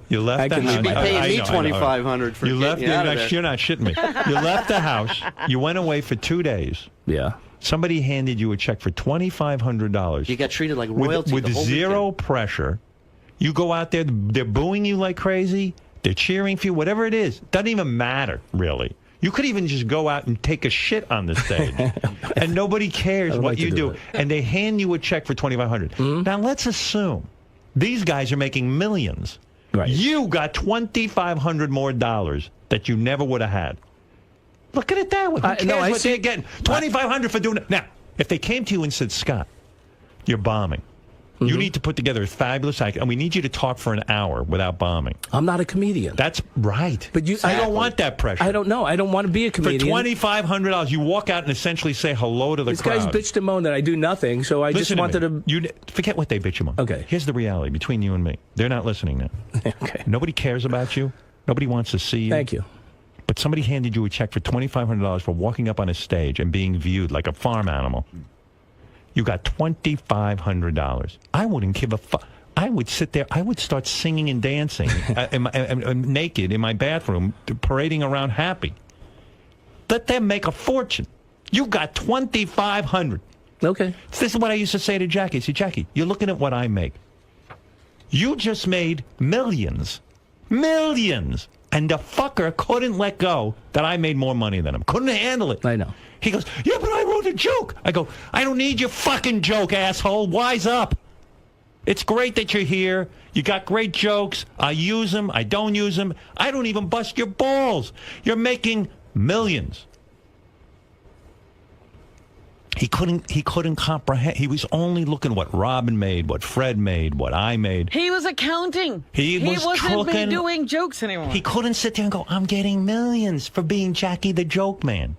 You left the house. You'd be paying me $2,500 for getting out of there. You're not shitting me. You left the house. You went away for 2 days. Yeah. Somebody handed you a check for $2,500. You got treated like royalty with the whole zero weekend. pressure. You go out there. They're booing you like crazy. They're cheering for you. Whatever it is, doesn't even matter really. You could even just go out and take a shit on the stage, and nobody cares what you do. And they hand you a check for $2,500. Now let's assume these guys are making millions. Right. You got $2,500 more that you never would have had. Look at it that way. Who cares what they're getting? $2,500 for doing it. Now, if they came to you and said, Scott, you're bombing. You need to put together a fabulous act, and we need you to talk for an hour without bombing. I'm not a comedian. That's right. But you, I don't want that pressure. I don't know. I don't want to be a comedian. For $2,500, you walk out and essentially say hello to the crowd. This guy's bitched and moaned that I do nothing, so I just wanted to. You forget what they bitch and moan. Okay. Here's the reality between you and me. They're not listening now. Okay. Nobody cares about you. Nobody wants to see you. Thank you. But somebody handed you a check for $2,500 for walking up on a stage and being viewed like a farm animal. You got $2,500. I wouldn't give a fuck. I would sit there. I would start singing and dancing naked in my bathroom, parading around happy. Let them make a fortune. You got $2,500. Okay. This is what I used to say to Jackie. See, Jackie, you're looking at what I make. You just made millions. Millions. And the fucker couldn't let go that I made more money than him. Couldn't handle it. I know. He goes, yeah, but I wrote a joke. I go, I don't need your fucking joke, asshole. Wise up. It's great that you're here. You got great jokes. I use them. I don't use them. I don't even bust your balls. You're making millions. He couldn't comprehend. He was only looking what Robin made, what Fred made, what I made. He was accounting. He wasn't doing jokes anymore. He couldn't sit there and go, I'm getting millions for being Jackie the Joke Man.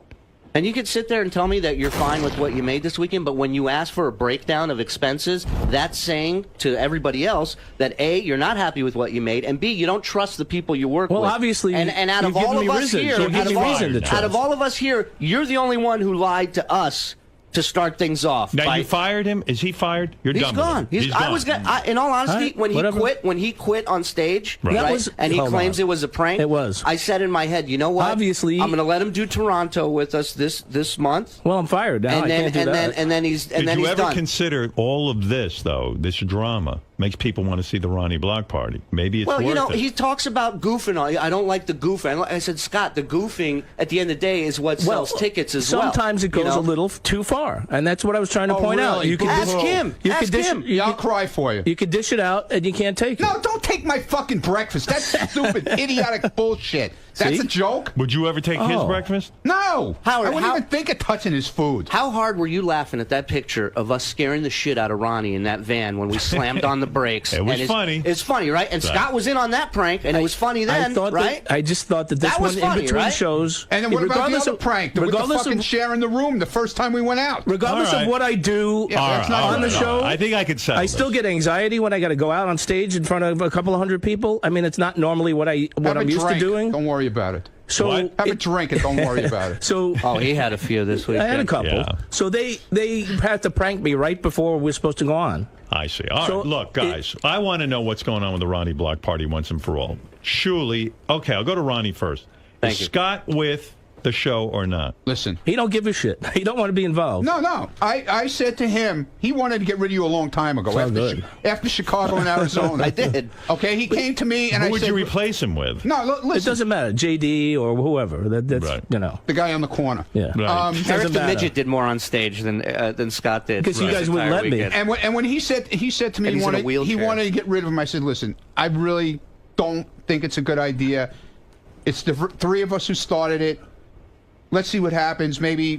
And you could sit there and tell me that you're fine with what you made this weekend, but when you ask for a breakdown of expenses, that's saying to everybody else that A, you're not happy with what you made, and B, you don't trust the people you work with. Well, obviously, and out of you've all given of me us reason. here, You've given me reason to trust. out of all of us here, you're the only one who lied to us to start things off. Now you fired him. Is he fired? You're He's done. gone. With him. He's gone. In all honesty, Right, when he quit on stage, Right. right, and he claims it was a prank. It was. I said in my head, you know what? Obviously, I'm going to let him do Toronto with us this month. Well, I'm fired now. I can't do that. And then he's Did then you he's ever done. consider all of this, though, this drama, makes people want to see the Ronnie Block Party? Maybe it's Well, worth you know, it. he talks about goofing. I don't like the goofing. I said, Scott, the goofing at the end of the day is what sells tickets as well. Sometimes it goes a little too far, and that's what I was trying to point out. You can ask him. Ask him. I'll cry for you. You can dish it out, and you can't take it. No, don't take my fucking breakfast. That's stupid, idiotic bullshit. That's See? a joke? Would you ever take his breakfast? No. Howard, I wouldn't even think of touching his food. How hard were you laughing at that picture of us scaring the shit out of Ronnie in that van when we slammed on the brakes? It was funny. It's funny, right? And Right. Scott was in on that prank, and it was funny then, right? I just thought that this That was one funny, in between right? shows. And then what about the regardless other of- prank? With the regardless fucking of sharing the room the first time we went out. Regardless All right. of what I do that's not on the show, I think I could settle I still get anxiety when I got to go out on stage in front of a couple of hundred people. I mean, it's not normally what Have I'm a used drink. to doing. Don't worry about it. So What? Have a drink and don't worry about it. So he had a few this week. I had a couple. Yeah. So they had to prank me right before we were supposed to go on. I see. All right, So look, guys, I want to know what's going on with the Ronnie Block Party once and for all. Surely, okay, I'll go to Ronnie first. Thank Is you. Scott with the show or not? Listen. He don't give a shit. He don't want to be involved. No. I said to him, he wanted to get rid of you a long time ago. Sounds good. After Chicago and Arizona. I did. Okay, he came to me and Who I would said, you replace him with? no, It listen, doesn't matter, JD or whoever. That's Right. the guy on the corner. Yeah. Right. Eric Doesn't the matter. Midget did more on stage than Scott did. Because you this guys wouldn't entire let me. weekend. And when he said to me And he's in a he wheelchair. wanted to get rid of him, I said, listen, I really don't think it's a good idea. It's the three of us who started it. Let's see what happens. Maybe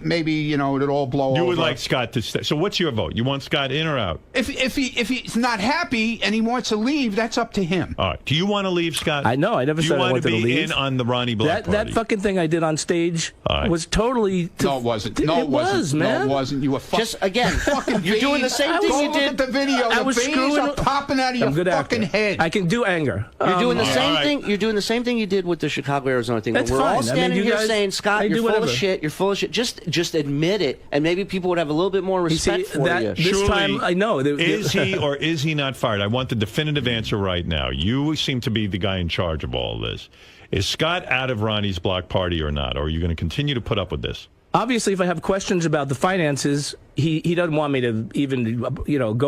it'll all blow over. You would like Scott to stay. So what's your vote? You want Scott in or out? If he's not happy and he wants to leave, that's up to him. All right. Do you want to leave, Scott? I know. I never Do you said I want wanted to to be leave. in on the Ronnie Block Party? That fucking thing I did on stage All right. was totally. No, it wasn't. No, it was, man. No, it wasn't. You were Just again, you're doing the same thing Go you look did. at the video. I The was veins screwing. are popping out of I'm your good fucking actor. head. I can do anger. You're doing the all same right. thing. You're doing the same thing you did with the Chicago Arizona thing. That's We're all fine. I mean, standing you here guys- saying, Scott, I you're do full of whatever. shit. You're full of shit. Just admit it, and maybe people would have a little bit more You respect see, for that- you. this Surely, time I know. Is he or is he not fired? I want the definitive answer right now. You seem to be the guy in charge of all this. Is Scott out of Ronnie's Block Party or not? Or are you going to continue to put up with this? Obviously, if I have questions about the finances, he doesn't want me to even go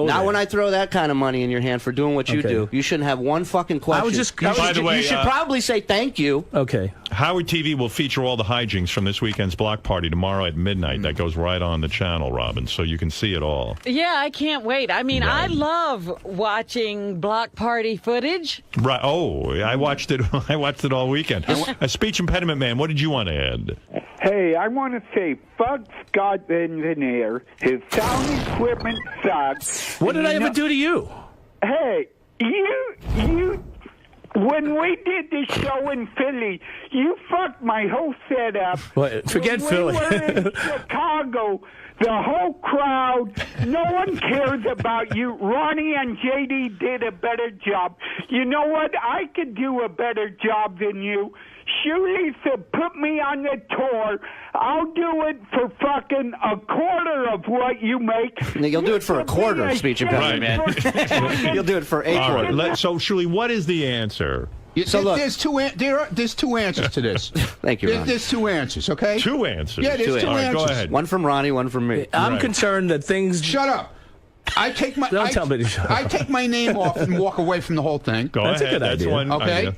Not there. when I throw that kind of money in your hand for doing what you Okay. do. You shouldn't have one fucking question. By the way, you should probably say thank you. Okay. Howard TV will feature all the hijinks from this weekend's Block Party tomorrow at midnight. That goes right on the channel, Robin, so you can see it all. Yeah, I can't wait. I mean, I love watching block party footage. Right. Oh, I watched it. I watched it all weekend. A speech impediment man. What did you want to add? Hey, Hey, I want to say, fuck Scott the engineer. His sound equipment sucks. What did I ever do to you? Hey, you. When we did the show in Philly, you fucked my whole setup. Well, forget Philly. We were in Chicago. The whole crowd, no one cares about you. Ronnie and JD did a better job. You know what? I could do a better job than you. Shuley said, put me on the tour. I'll do it for fucking a quarter of what you make. You'll do it for a quarter of speech impediment, man. You'll do it for a quarter. Right. So, Shuli, what is the answer? So look, there's two answers to this. Thank you, Ronnie. There's two answers, okay? Two answers? Yeah, there's two All right, answers. go ahead. One from Ronnie, one from me. I'm concerned that things... Shut up. I take my Don't tell me to shut up. I take my name off and walk away from the whole thing. Go ahead. a good That's idea. one Okay? idea.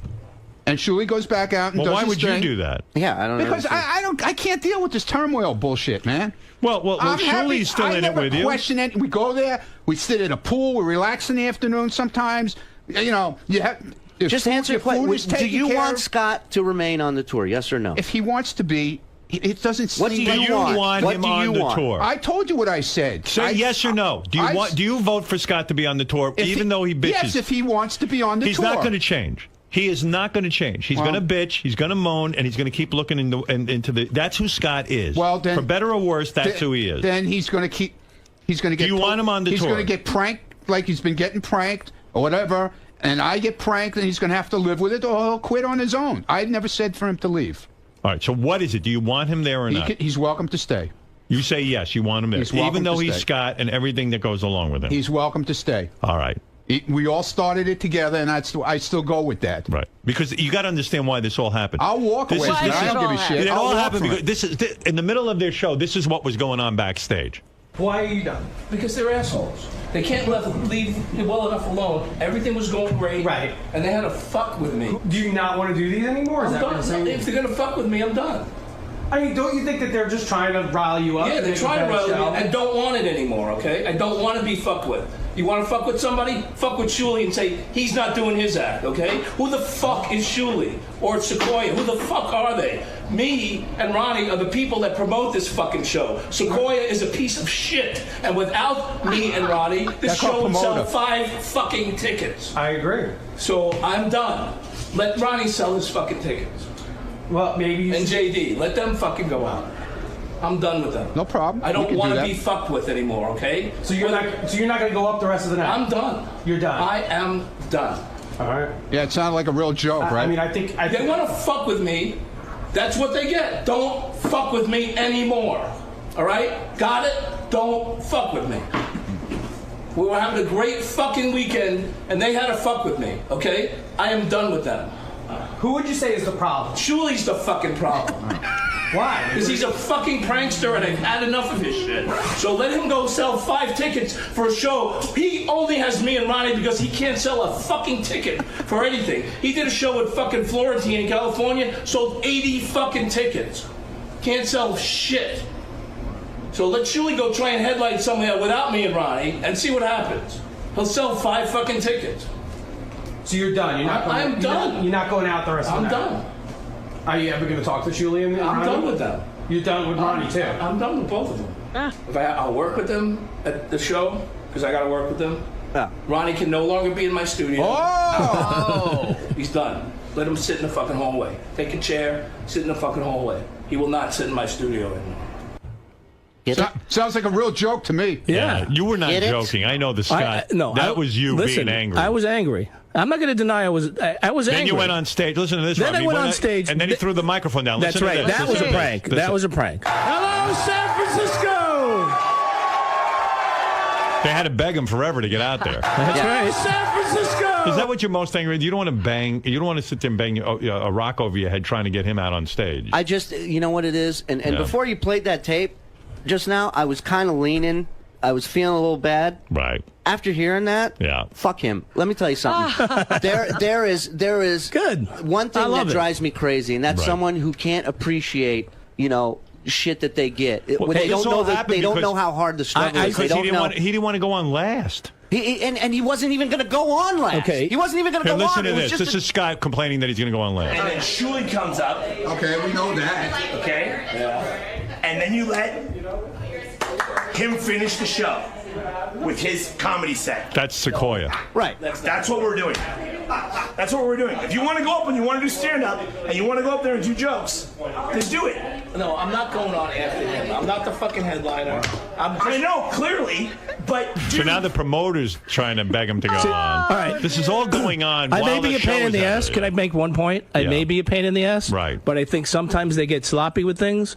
And Shuli goes back out and Well, does why his would you thing. do that? Yeah, I don't know. Because I can't deal with this turmoil bullshit, man. Well, Shuli's still in it with you. I never question it. We go there. We sit at a pool. We relax in the afternoon sometimes. You know, you have... Just answer your question. Do you want of. Scott to remain on the tour? Yes or no? If he wants to be, it doesn't seem... What do you want? him on the tour? I told you what I said. Say yes or no. Do you vote for Scott to be on the tour, even though he bitches? Yes, if he wants to be on the tour. He's not going to change. He is not going to change. He's going to bitch. He's going to moan, and he's going to keep looking into the. That's who Scott is. Well, then, for better or worse, that's who he is. Then he's going to keep. He's going to get. Do you want him on the tour? He's going to get pranked like he's been getting pranked or whatever. And I get pranked, and he's going to have to live with it, or he'll quit on his own. I never said for him to leave. All right. So what is it? Do you want him there or not? He's welcome to stay. You say yes. You want him there, even though he's stay. Scott and everything that goes along with him. He's welcome to stay. All right. We all started it together, and I still go with that. Right. Because you got to understand why this all happened. I'll walk away. I don't give a shit. It all happened because this is in the middle of their show. This is what was going on backstage. Why are you done? Because they're assholes. They can't leave well enough alone. Everything was going great. Right. And they had to fuck with me. Do you not want to do these anymore? I'm done. If they're going to fuck with me, I'm done. I mean, don't you think that they're just trying to rile you up? Yeah, they're trying to rile me. I don't want it anymore, okay? I don't want to be fucked with. You want to fuck with somebody? Fuck with Shuli and say, he's not doing his act, okay? Who the fuck is Shuli? Or Sequoia? Who the fuck are they? Me and Ronnie are the people that promote this fucking show. Sequoia is a piece of shit. And without me and Ronnie, this show would sell 5 fucking tickets. I agree. So I'm done. Let Ronnie sell his fucking tickets. Well, maybe. And JD, let them fucking go out. I'm done with them. No problem. I don't want to be fucked with anymore, okay? So you're not going to go up the rest of the night? I'm done. You're done. I am done. All right. Yeah, it sounded like a real joke, right? I mean, I think they want to fuck with me. That's what they get. Don't fuck with me anymore. All right? Got it? Don't fuck with me. We were having a great fucking weekend, and they had to fuck with me, okay? I am done with them. Who would you say is the problem? Shuli's the fucking problem. Why? Because he's a fucking prankster and I've had enough of his shit. So let him go sell 5 tickets for a show. He only has me and Ronnie because he can't sell a fucking ticket for anything. He did a show at fucking Florentine in California, sold 80 fucking tickets. Can't sell shit. So let Shuli go try and headline somewhere without me and Ronnie and see what happens. He'll sell 5 fucking tickets. So you're done. You're not. I'm done. You're not going out the rest of the night. I'm done. Are you ever going to talk to Shuli and I'm Ronnie? done with them. You're done with Ronnie too. I'm done with both of them. If I'll work with them at the show because I got to work with them. Ronnie can no longer be in my studio. Oh! He's done. Let him sit in the fucking hallway. Take a chair, sit in the fucking hallway. He will not sit in my studio anymore. Sounds like a real joke to me. Yeah, you were not joking. I know the Scott. That was you listen, being angry. I was angry. I'm not going to deny I was angry. Then you went on stage. Listen to this. Then Robbie. I went on stage. And then he threw the microphone down. That's Listen right. to this. That was a prank. That was a prank. Hello, San Francisco! They had to beg him forever to get out there. That's right. San Francisco! Is that what you're most angry with? You don't want to bang. You don't want to sit there and bang a rock over your head trying to get him out on stage. I just, you know what it is? And before you played that tape just now, I was kind of leaning. I was feeling a little bad. Right. After hearing that, fuck him. Let me tell you something. there is good one thing that it. drives me crazy, and that's someone who can't appreciate, shit that they get. When they don't know how hard the struggle is. Because he didn't want to go on last. And he wasn't even going to go on last. Okay. He wasn't even going to go listen on. to It was this. just This is Scott complaining that he's going to go on last. And then Shuli comes up. Okay, we know that. Okay? Yeah. And then you let him finish the show with his comedy set. That's Sequoia. Right. That's what we're doing. That's what we're doing. If you want to go up and you want to do stand-up and you want to go up there and do jokes, then do it. No, I'm not going on after him. I'm not the fucking headliner. I know, clearly, but So now the promoter's trying to beg him to go on. All right. This is all going on I while may be the a pain show in the is ass. on. Can I make one point? I may be a pain in the ass. Right. But I think sometimes they get sloppy with things.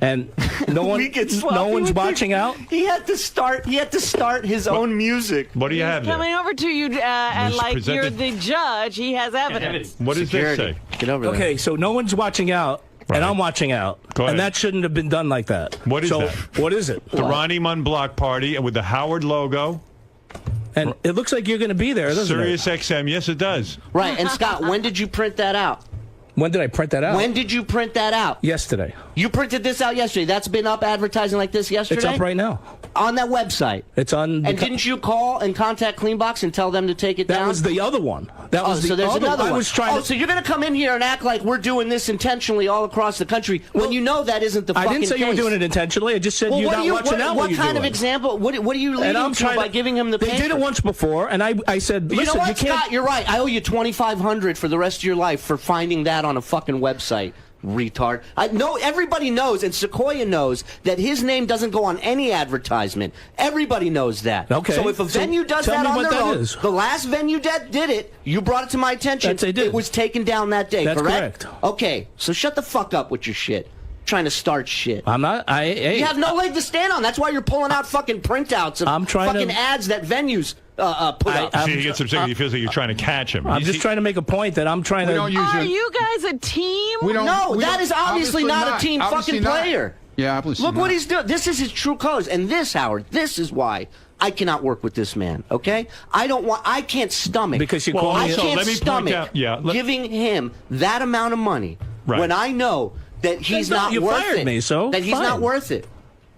And no one's watching out. He had to start his own music. What do you have there? Coming over to you and Just like you're presented- the judge. He has evidence. What does this say? Get over there. Okay, so no one's watching out, and I'm watching out. Go ahead. And that shouldn't have been done like that. What is so, that? What is it? The Ronnie Munn block party with the Howard logo. And it looks like you're going to be there, doesn't Sirius XM. Yes, it does. Right. And Scott, when did you print that out? When did I print that out? When did you print that out? Yesterday. You printed this out yesterday. That's been up advertising like this yesterday? It's up right now. On that website. It's on. And didn't you call and contact Cleanbox and tell them to take it down? That was the other one. That was so the there's other another one. one. I was trying so you're going to come in here and act like we're doing this intentionally all across the country when you know that isn't the fucking I didn't say case. you were doing it intentionally. I just said Well, you're what not do you, watching out. what you're kind of doing. example? What are you leading to by giving him the They paper? did it once before, and I said, You listen, know what, you can't. Scott? You're right. I owe you $2,500 for the rest of your life for finding that on a fucking website. Retard. I know everybody knows, and Sequoia knows that his name doesn't go on any advertisement. Everybody knows that. Okay. So if a So venue does tell that me on what their that own, is. the last venue that did it, you brought it to my attention. That's they did. It was taken down that day. That's correct? Okay. So shut the fuck up with your shit. Trying to start shit. I'm not. You have no leg to stand on. That's why you're pulling out fucking printouts of I'm trying fucking to- ads that venues put up. See, he gets upset. He feels like you're trying to catch him. I'm just trying to make a point that I'm trying to. Are you guys a team? No, that is obviously not a team fucking player. Yeah, obviously Look not. what he's doing. This is his true colors. And this, Howard, this is why I cannot work with this man, okay? I can't stomach. Because you Well, call I me. also, can't let me point stomach out- yeah, let- giving him that amount of money Right. when I know that he's Then not you worth fired it. me, so that he's fine. not worth it.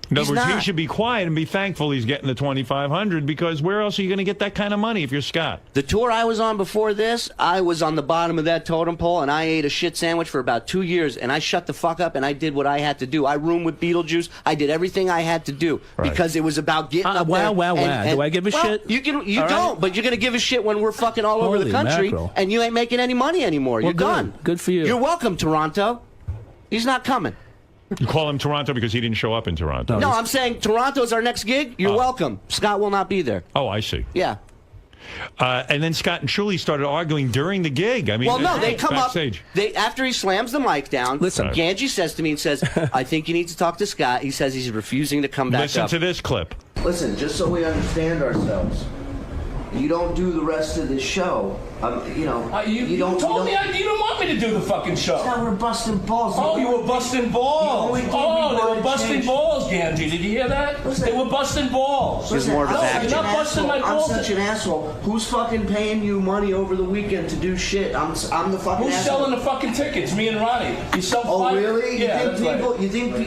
In other He's words, he not. should be quiet and be thankful he's getting the $2,500 because where else are you going to get that kind of money if you're Scott? The tour I was on before this, I was on the bottom of that totem pole, and I ate a shit sandwich for about 2 years, and I shut the fuck up, and I did what I had to do. I roomed with Beetlejuice. I did everything I had to do because it was about getting up there. Wow. and- Do I give a well, shit? You All don't, right. but you're going to give a shit when we're fucking all over the Holy country, mackerel. and you ain't making any money anymore. Well, You're good. done. Good for you. You're welcome, Toronto. He's not coming. You call him Toronto because he didn't show up in Toronto. No, I'm saying Toronto's our next gig. You're welcome. Scott will not be there. Oh, I see. Yeah. And then Scott and Shuli started arguing during the gig. I mean, Well, no, they come backstage. up. After he slams the mic down. Listen. Right. Ganji says to me and says, "I think you need to talk to Scott." He says he's refusing to come back Listen up. to this clip. Listen, just so we understand ourselves, you don't do the rest of this show. You told me you didn't want me to do the fucking show. Yeah, we're busting balls. Oh, you were busting balls. You only gave me Oh, they one were busting change. balls, Ganji. Did you hear that? They were busting balls. He's more of his No, acting. you're not busting my I'm balls. such an asshole. Who's fucking paying you money over the weekend to do shit? I'm the fucking Who's asshole. selling the fucking tickets? Me and Ronnie. You sell Oh, five- really? Yeah, that's right.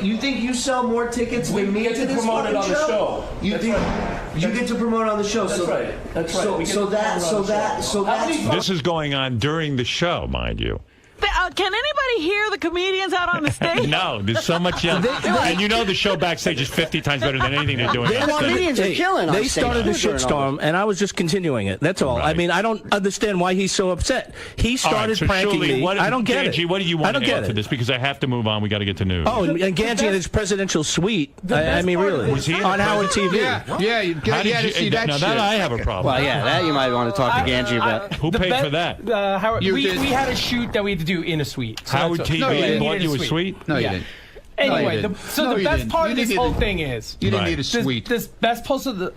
You think you sell more tickets We than me get to this promote it fucking on the show. You That's think right. you get to promote on the show? That's right. That's right. We get to promote it on the show. How many This is going on during the show, mind you. Can anybody hear the comedians out on the stage? No, there's so much yelling. And you know the show backstage is 50 times better than anything they're doing. on stage. They started a shitstorm, and I was just continuing it. That's all. I mean, I don't understand why he's so upset. He started All right, so pranking Shuli, me. I don't get Ganji, it. what do you I want don't to get add to it. this? Because I have to move on. We got to get to news. Oh, and Ganji in his presidential suite. I mean, really, Was he in on the Howard TV. Yeah, you How did had to you- see that now shit. that I have a problem. Well, yeah, that you might want to talk to Ganji about. Who paid for that? Howard, You we did. had a shoot that we had to do in a suite. So Howard that's what- TV No, we bought needed you a suite? No, you Yeah. didn't. Anyway, didn't. so No, the you best didn't. part You of this didn't whole need thing is You didn't need a suite. This best part of the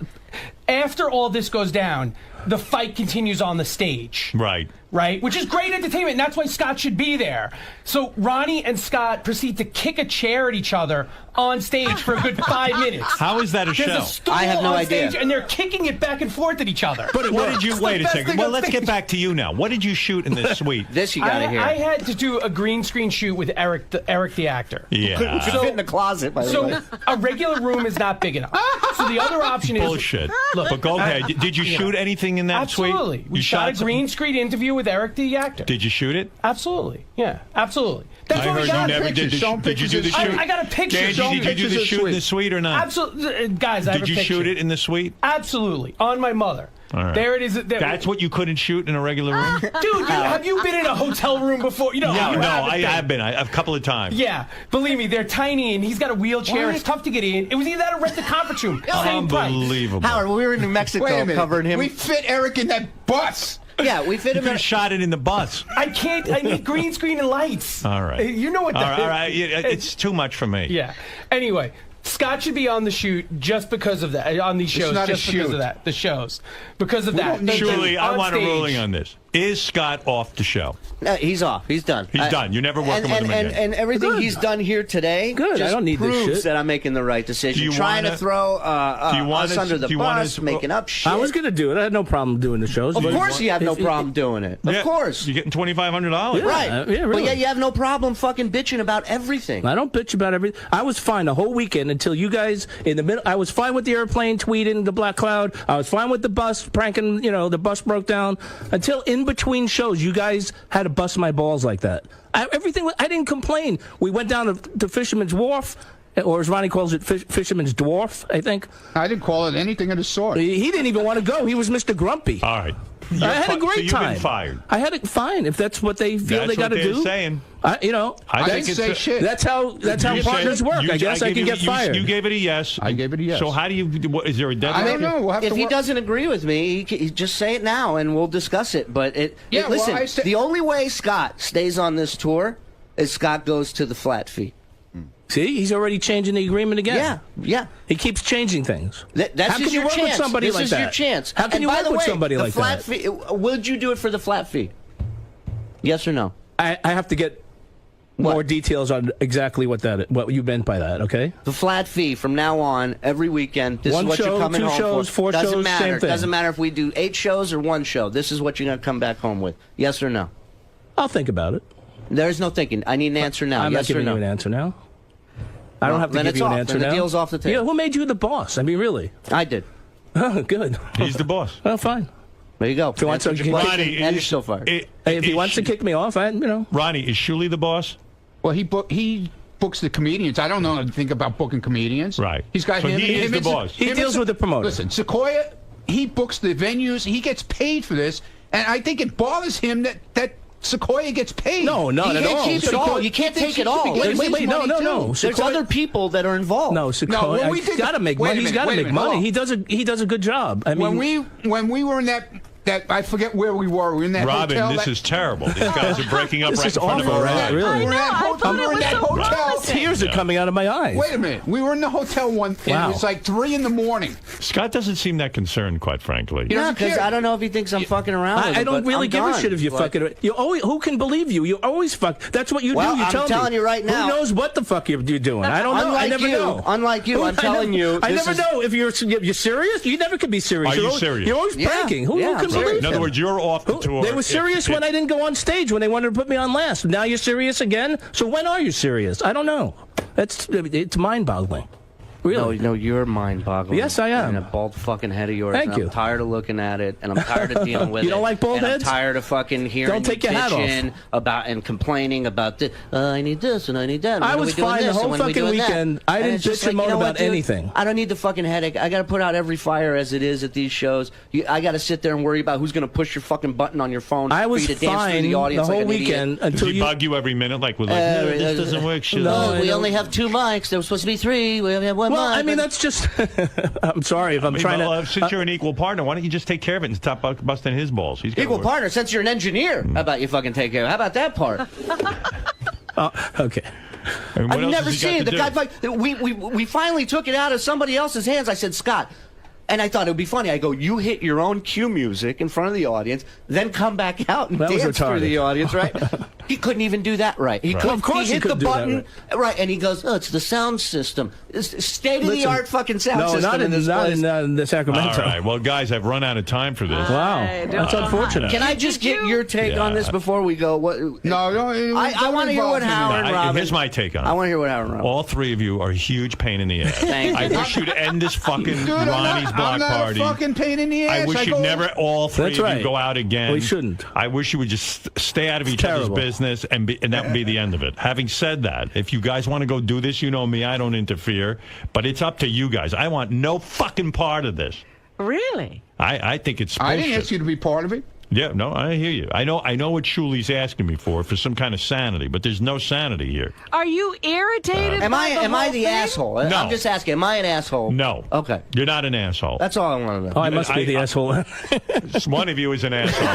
after all this goes down, the fight continues on the stage. Right. Right? Which is great entertainment, and that's why Scott should be there. So Ronnie and Scott proceed to kick a chair at each other on stage for a good 5 minutes. How is that a There's show? a stool I have no on idea. stage, and they're kicking it back and forth at each other. But what did you, It's the wait a best second. thing Well, on let's stage. get back to you now. What did you shoot in this suite? This you gotta hear. I had to do a green screen shoot with Eric the actor. Yeah. Could fit in the closet, by the way. So a regular room is not big enough. So the other option is Bullshit. Look, But go ahead. Did you shoot anything in that suite? Absolutely. We You shot a some- green screen interview with Eric the actor. Did you shoot it? Absolutely. Yeah, absolutely. That's I what we heard got. you never did. Did you do the shoot? I got a picture. Angie, did you do the shoot in the suite or not? Absolutely. Guys, I have Did a you picture. shoot it in the suite? Absolutely. On my mother. All right. There it is. That's what you couldn't shoot in a regular room? Dude, have you been in a hotel room before? You know, No, you I been. have been. A couple of times. Yeah, believe me, they're tiny, and he's got a wheelchair. What? It's tough to get in. It was either that or rent the conference room. Same price. Unbelievable. Howard, we were in New Mexico Wait a minute. covering him. We fit Eric in that bus. Yeah, we fit You him could in. have shot it in the bus. I can't. I need green screen and lights. All right. You know what All that right. is. All right. Yeah, it's too much for me. Yeah. Anyway, Scott should be on the shoot just because of that. On these shows, not a just because shoot. of that. The shows, because of that. Surely, I On want a stage. ruling on this. Is Scott off the show? He's off. He's done. He's done. You're never working with him again. And everything Good. he's done here today Good. I just don't need this proves shit. that I'm making the right decision. Do you Trying wanna- to throw do you want us us- under the do you want bus, us- making up shit. I was going to do it. I had no problem doing the shows. Of but- course you have no If- problem doing it. Yeah, Of course. You're getting $2,500. Yeah. Right. yeah, really. But yet you have no problem fucking bitching about everything. I don't bitch about everything. I was fine the whole weekend until you guys in the middle. I was fine with the airplane tweeting the black cloud. I was fine with the bus pranking. You know, the bus broke down until in between shows. You guys had to bust my balls like that. I didn't complain. We went down to Fisherman's Wharf, or as Ronnie calls it, Fisherman's Dwarf, I think. I didn't call it anything of the sort. He didn't even want to go. He was Mr. Grumpy. All right. I had a great so you've time. been fired. I had it fine if that's what they feel That's they got to what they're do. saying. I I think didn't say it's shit. That's how You partners said- work. you- I guess I gave can you- get you- fired. You gave it a yes. I gave it a yes. So how do you? Is there a deadline? I don't know. We'll have If to he work. doesn't agree with me, he just say it now, and we'll discuss it. But Yeah, well, listen, I said- the only way Scott stays on this tour is Scott goes to the flat fee. See, he's already changing the agreement again. Yeah, yeah. He keeps changing things. That's How just can you your work with chance. somebody this like is that? your chance. How can And you by work the with way, somebody the like flat that? Fee, would you do it for the flat fee? Yes or no? I have to get more details on exactly what you meant by that. Okay. The flat fee from now on, every weekend. This One is what show, you're coming 2 home shows, for. 4 Doesn't shows, matter. same thing. Doesn't matter if we do 8 shows or 1 show. This is what you're gonna come back home with. Yes or no? I'll think about it. There's no thinking. I need an answer now. I'm yes not giving or no? you an answer now. I don't have to then give it's you an off. answer Then now. the deal's off the table. Yeah, who made you the boss? I mean, really? I did. Oh, good. He's the boss. Well, fine. There you go. If he wants to, Ronnie, and you're still fired. if he wants to kick me off, Ronnie, is Shuli the boss? Well, he books the comedians. I don't know anything about booking comedians. Right. He's got So him. he is him the and- boss. He him deals and- with the promoter. Listen, Sequoia, he books the venues. He gets paid for this, and I think it bothers him that Sequoia gets paid. No, not You at can't all. keep it all. You can't take it all. Wait, no. There's Sequoia- other people that are involved. No, Sequoia. when we He's did got to make wait a money. He's minute, got to wait a make minute, money. hold on. He does a good job. I mean, when we were in that I forget where we were. We were in that Robin, hotel. this is terrible. These guys are breaking up This right is in front of awful, our right? eyes. Really? We were in that hotel. We were in that hotel. Tears are coming out of my eyes. Wait a minute. We were in the hotel and Wow. it was like 3 a.m. Scott doesn't seem that concerned, quite frankly. Yeah, because I don't know if he thinks I'm fucking around. with I it, don't but really I'm give a gone. shit if you're But- fucking. You always, who can believe you? You always fuck. That's what you Well, do. You I'm tell telling me. you right now. Who knows what the fuck you're doing? I don't know. I Unlike never you, know. unlike you, I'm telling you, I this never is- know if you're serious. You never can be serious. Are You're you always, serious? You're always Yeah. pranking. Who Yeah, can I'm serious. believe In other him? words, you're off the tour. They were serious when I didn't go on stage when they wanted to put me on last. Now you're serious again. So when are you serious? I don't know. It's mind-boggling. Really? No, you're mind-boggling. Yes, I am. And a bald fucking head of yours. Thank and you. I'm tired of looking at it, and I'm tired of dealing with it. You don't like bald and heads? I'm tired of fucking hearing Don't take you your hat off. bitching about and complaining about this. I need this and I need that. And I when are was we doing fine the this, and whole when are we fucking doing that? weekend. I And didn't it's just bitch and like, you moan know about what, dude? anything. I don't need the fucking headache. I got to put out every fire as it is at these shows. I got to sit there and worry about who's going to push your fucking button on your phone. I was for you to dance through fine the audience whole like an weekend idiot. until Does he bug you every minute? Like, no, this doesn't work. Shit. No, we only have 2 mics. There was supposed to be 3. We only have 1 Well, mic. I mean, that's just. I'm sorry if I'm trying to. Since you're an equal partner, why don't you just take care of it and stop busting his balls? He's gotta Equal work. partner, since you're an engineer. How about you fucking take care of it? How about that part? Okay. I mean, what I've else never has he got seen to the do? guy. We finally took it out of somebody else's hands. I said, Scott, And I thought it would be funny. I go, you hit your own cue music in front of the audience, then come back out and That was dance through retarded. the audience, right? He couldn't even do that right. He couldn't. Of course he he hit the couldn't do that button right, and he goes, "Oh, it's the sound system. It's state-of-the-art fucking sound no, system not in this not place." in the Sacramento. All right. Well, guys, I've run out of time for this. Wow, that's unfortunate. Can I just get your take on this before we go? What? No, I want to hear what Howard and Robin. Here's my take on it. I want to hear what Howard and Robin. All three of you are a huge pain in the ass. Thank I you. wish you'd end this fucking Dude, Ronnie's block I'm not party. a fucking pain in the ass. I wish you'd never all three That's of right. you go out again. We shouldn't. I wish you would just stay out of each terrible. other's business, and that would be the end of it. Having said that, if you guys want to go do this, you know me, I don't interfere. But it's up to you guys. I want no fucking part of this. Really? I think it's I bullshit. didn't ask you to be part of it. Yeah, no, I hear you. I know what Shuli's asking me for some kind of sanity, but there's no sanity here. Are you irritated? Am by I the thing? asshole? No. I'm just asking. Am I an asshole? No. Okay. You're not an asshole. That's all I want to know. Oh, I must be the asshole. One of you is an asshole.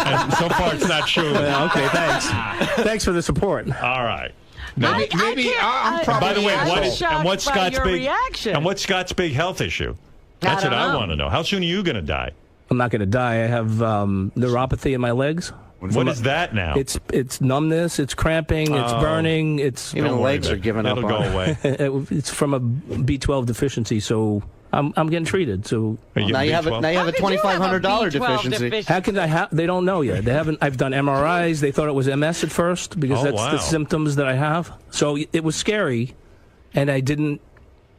And so far, it's not true. Yeah, okay, thanks. Thanks for the support. All right. Maybe I'm probably. By the way, shocked by your reaction. what's Scott's big health issue? That's what I want to know. How soon are you going to die? I'm not going to die. I have neuropathy in my legs. What is that now? It's numbness. It's cramping. It's burning. It's Even legs are giving up. It'll go away. It's from a B12 deficiency. So I'm getting treated. So Now you have a $2,500 deficiency. How can I have? They don't know yet. They haven't. I've done MRIs. They thought it was MS at first because Oh, that's wow. the symptoms that I have. So it was scary, and I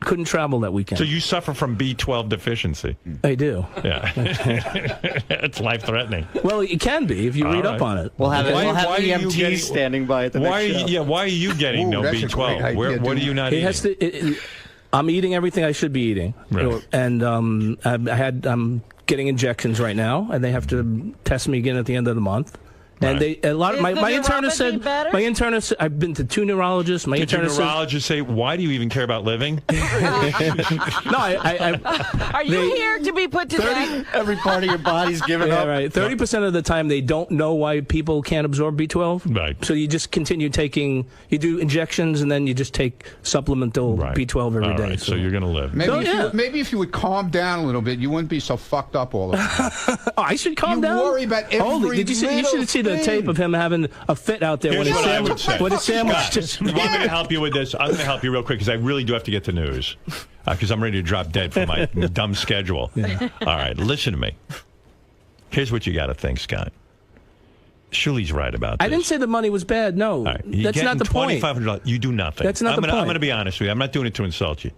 couldn't travel that weekend. So you suffer from B12 deficiency? I do. Yeah. It's life-threatening. Well, it can be if you read up on it. We'll have Why are you EMTs getting- standing by at the Why? next show. Why are you getting no that's a great B12? idea, What are dude. you not It eating? has to. I'm eating everything I should be eating, Right. and I'm getting injections right now, and they have to test me again at the end of the month. And Right. a lot of Is my the internist neuropathy said better? my internist. I've been to 2 neurologists. My Did your internist neurologist say, "Why do you even care about living"? said, no, I Are you here to be put to death? Every part of your body's giving yeah, up. right. 30% of the time they don't know why people can't absorb B12. Right. So you just continue taking. You do injections and then you just take supplemental Right. B12 every All day. right, so you're going to live. Maybe, So, if yeah. maybe if you would calm down a little bit, you wouldn't be so fucked up all the time. Oh, I should calm You down. worry about Holy, every did you see? You little should see the thing. tape of him having a fit out there Here's when his what I sandwich. would say. When his sandwich Scott, just. you want me to help you with this? I'm going to help you real quick because I really do have to get to news because I'm ready to drop dead from my dumb schedule. All right, listen to me. Here's what you got to think, Scott. Shuli's right about this. I didn't say the money was bad. No, All right, you're that's not getting the point. $2,500. You do nothing. That's not the point. I'm going to be honest with you. I'm not doing it to insult you.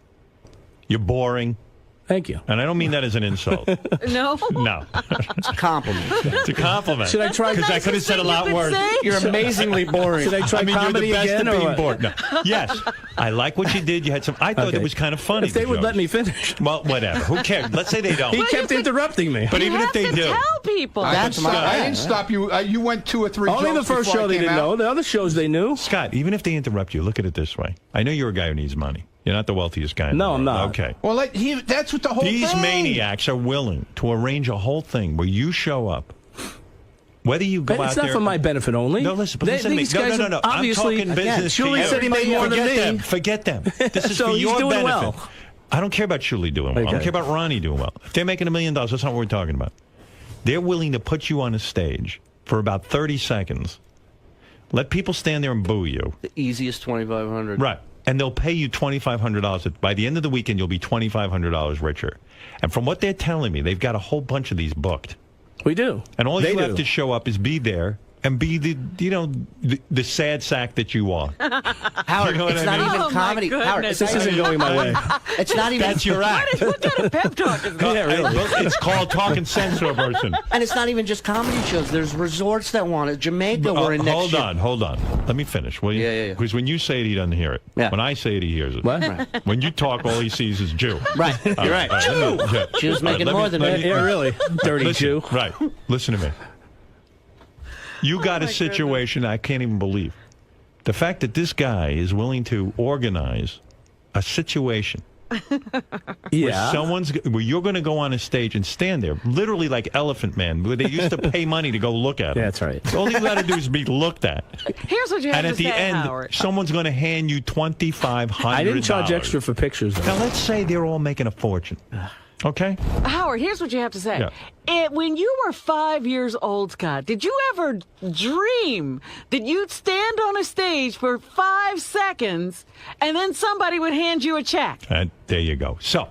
You're boring. Thank you. And I don't mean that as an insult. No. No. It's a compliment. It's a compliment. Should I try? Because I could have said a lot worse. You're amazingly boring. Should I try You're comedy the best again at or being what? bored. No. Yes, I like what you did. You had some. I thought Okay. it was kind of funny. If they the would let jokes. me finish. Well, whatever. Who cares? Let's say they don't. He kept interrupting me. But even You if they have to do, tell people. I didn't stop you. You went 2 or 3 Only the jokes first before I show they came didn't out. know. The other shows they knew. Scott, even if they interrupt you, look at it this way. I know you're a guy who needs money. You're not the wealthiest guy in the No, world. I'm not. Okay. Well, that's what the whole These thing. maniacs are willing to arrange a whole thing where you show up. Whether you go But out it's not there, for my benefit only. No, listen, but They- listen to me. these No, guys no. are obviously- I'm talking business to Shuli you. said he made more than Forget me. them. Forget them. This is So for he's your doing benefit. well. I don't care about Shuli doing well. I don't Okay. care about Ronnie doing well. If they're making $1 million, that's not what we're talking about. They're willing to put you on a stage for about 30 seconds. Let people stand there and boo you. The easiest $2,500. Right. And they'll pay you $2,500. By the end of the weekend, you'll be $2,500 richer. And from what they're telling me, they've got a whole bunch of these booked. We do. And all They you have do. to show up is be there and be the sad sack that you are. Howard, You know what it's I not mean? even Oh, my comedy. Howard, goodness. it's This isn't going my way. It's not even. That's your act. What kind of pep talk is that? Yeah, really. It's called talking sense to a person. And it's not even just comedy shows. There's resorts that want it. Jamaica, we're in next year. Hold on. Let me finish, will you? Yeah. Because when you say it, he doesn't hear it. Yeah. When I say it, he hears it. What? When you talk, all he sees is Jew. Right. You're right. Jew's making more than me. Yeah, really. Dirty Listen, Jew. Right. Listen to me. You got a situation I can't even believe. The fact that this guy is willing to organize a situation Yeah. where you're going to go on a stage and stand there, literally like Elephant Man, where they used to pay money to go look at him. Yeah, that's right. All you got to do is be looked at. Here's what you have And to at the say, end, Howard. someone's going to hand you $2,500. I didn't charge extra for pictures. Though. Now, let's say they're all making a fortune. Okay? Howard, here's what you have to say. Yeah. When you were 5 years old, Scott, did you ever dream that you'd stand on a stage for 5 seconds and then somebody would hand you a check? And there you go. So,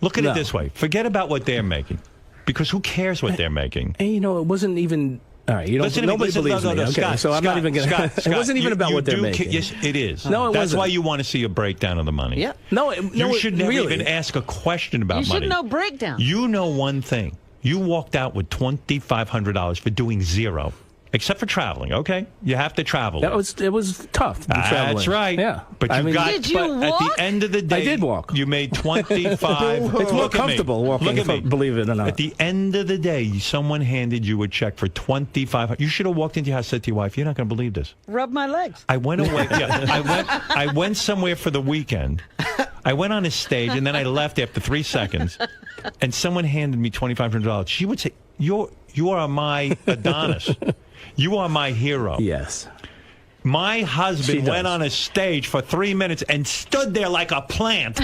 look at it this way. Forget about what they're making. Because who cares what they're making? And, it wasn't even... All right, nobody believes me. Okay, Scott, so I'm not even going to... It wasn't even about what they're making. Yes, it is. No, it That's wasn't. why you want to see a breakdown of the money. Yeah. No, you should never really. even ask a question about You money. should know breakdown. You know one thing. You walked out with $2,500 for doing zero. Except for traveling, okay? You have to travel. It was tough. That's right. Yeah. But Did you at the end of the day, I did walk. You made 25. It's more comfortable walking, Look at me. believe it or not. At the end of the day, someone handed you a check for $2,500. You should have walked into your house and said to your wife, "You're not going to believe this. Rub my legs." I went away. I went somewhere for the weekend. I went on a stage and then I left after 3 seconds, and someone handed me $2,500. She would say, "You are my Adonis. You are my hero." Yes. My husband went on a stage for 3 minutes and stood there like a plant.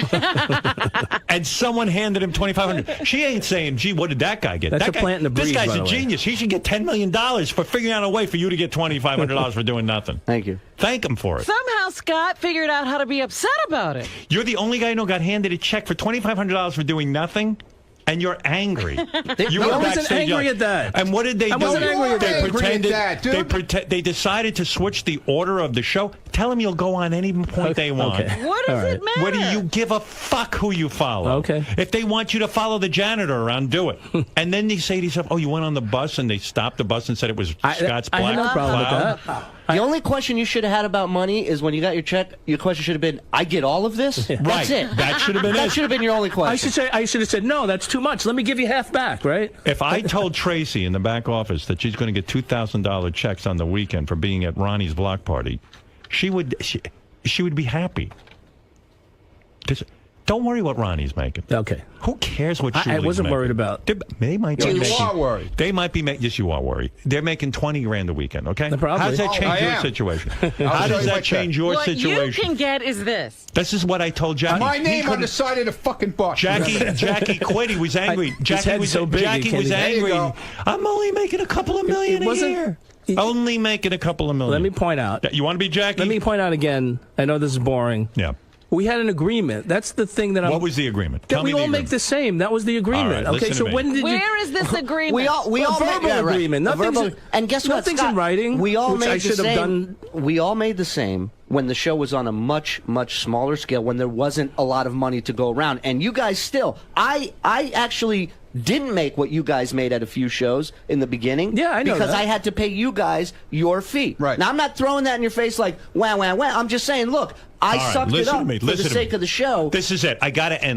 And someone handed him $2,500. She ain't saying, "Gee, what did that guy get?" That's that a guy, plant in the breeze, This guy's by a the way. genius. He should get $10 million for figuring out a way for you to get $2,500 for doing nothing. Thank you. Thank him for it. Somehow Scott figured out how to be upset about it. You're the only guy I know got handed a check for $2,500 for doing nothing. And you're angry. You I were wasn't backstage angry yelling. at that. And what did they do? I wasn't angry at that. They pretended. Angry at that, They decided to switch the order of the show. Tell them you'll go on any point they want. Okay. What does it matter? What do you give a fuck who you follow? Okay. If they want you to follow the janitor around, do it. And then they say to yourself, "Oh, you went on the bus," and they stopped the bus and said it was Scott's I black had no problem cloud. with that. The only question you should have had about money is when you got your check, your question should have been, "I get all of this?" That's Right. it. That should have been That it. should have been your only question. I should have said, "No, that's too much. Let me give you half back," right? If I told Tracy in the back office that she's going to get $2,000 checks on the weekend for being at Ronnie's block party, she would be happy. Don't worry what Ronnie's making. Okay. Who cares what Julie's I wasn't making? worried about. They might be You making. are worried. They might be making. Yes, you are worried. They're making $20,000 a weekend. Okay. Probably. How does that I change your am. situation? I'll How show does you my that change check. your What situation? you can get is this. This is what I told Jackie. My He name on couldn't- the side of the fucking bus. Jackie quit. He was angry. Jackie was so big, Jackie he was can't- There you angry. go. I'm only making a couple of million It a wasn't- year. Only making a couple of million. Let me point out. You want to be Jackie? Let me point out again. I know this is boring. Yeah. We had an agreement. That's the thing that I'm. What was the agreement? That Tell we me the all make agreement. the same. That was the agreement. All right, okay, listen so to me. when did you? Where is this agreement? We all A made verbal yeah, right. agreement. A Nothing's verbal- and guess what? nothing's Scott, in writing. We all which made I the should have same. done. We all made the same when the show was on a much smaller scale, when there wasn't a lot of money to go around. And you guys still, I actually didn't make what you guys made at a few shows in the beginning. Yeah, I know because that. I had to pay you guys your fee. Right. Now I'm not throwing that in your face like wah wah wah. I'm just saying, look, I All right, sucked it listen up to me. for Listen the to sake me. of the show. This is it. I got to end.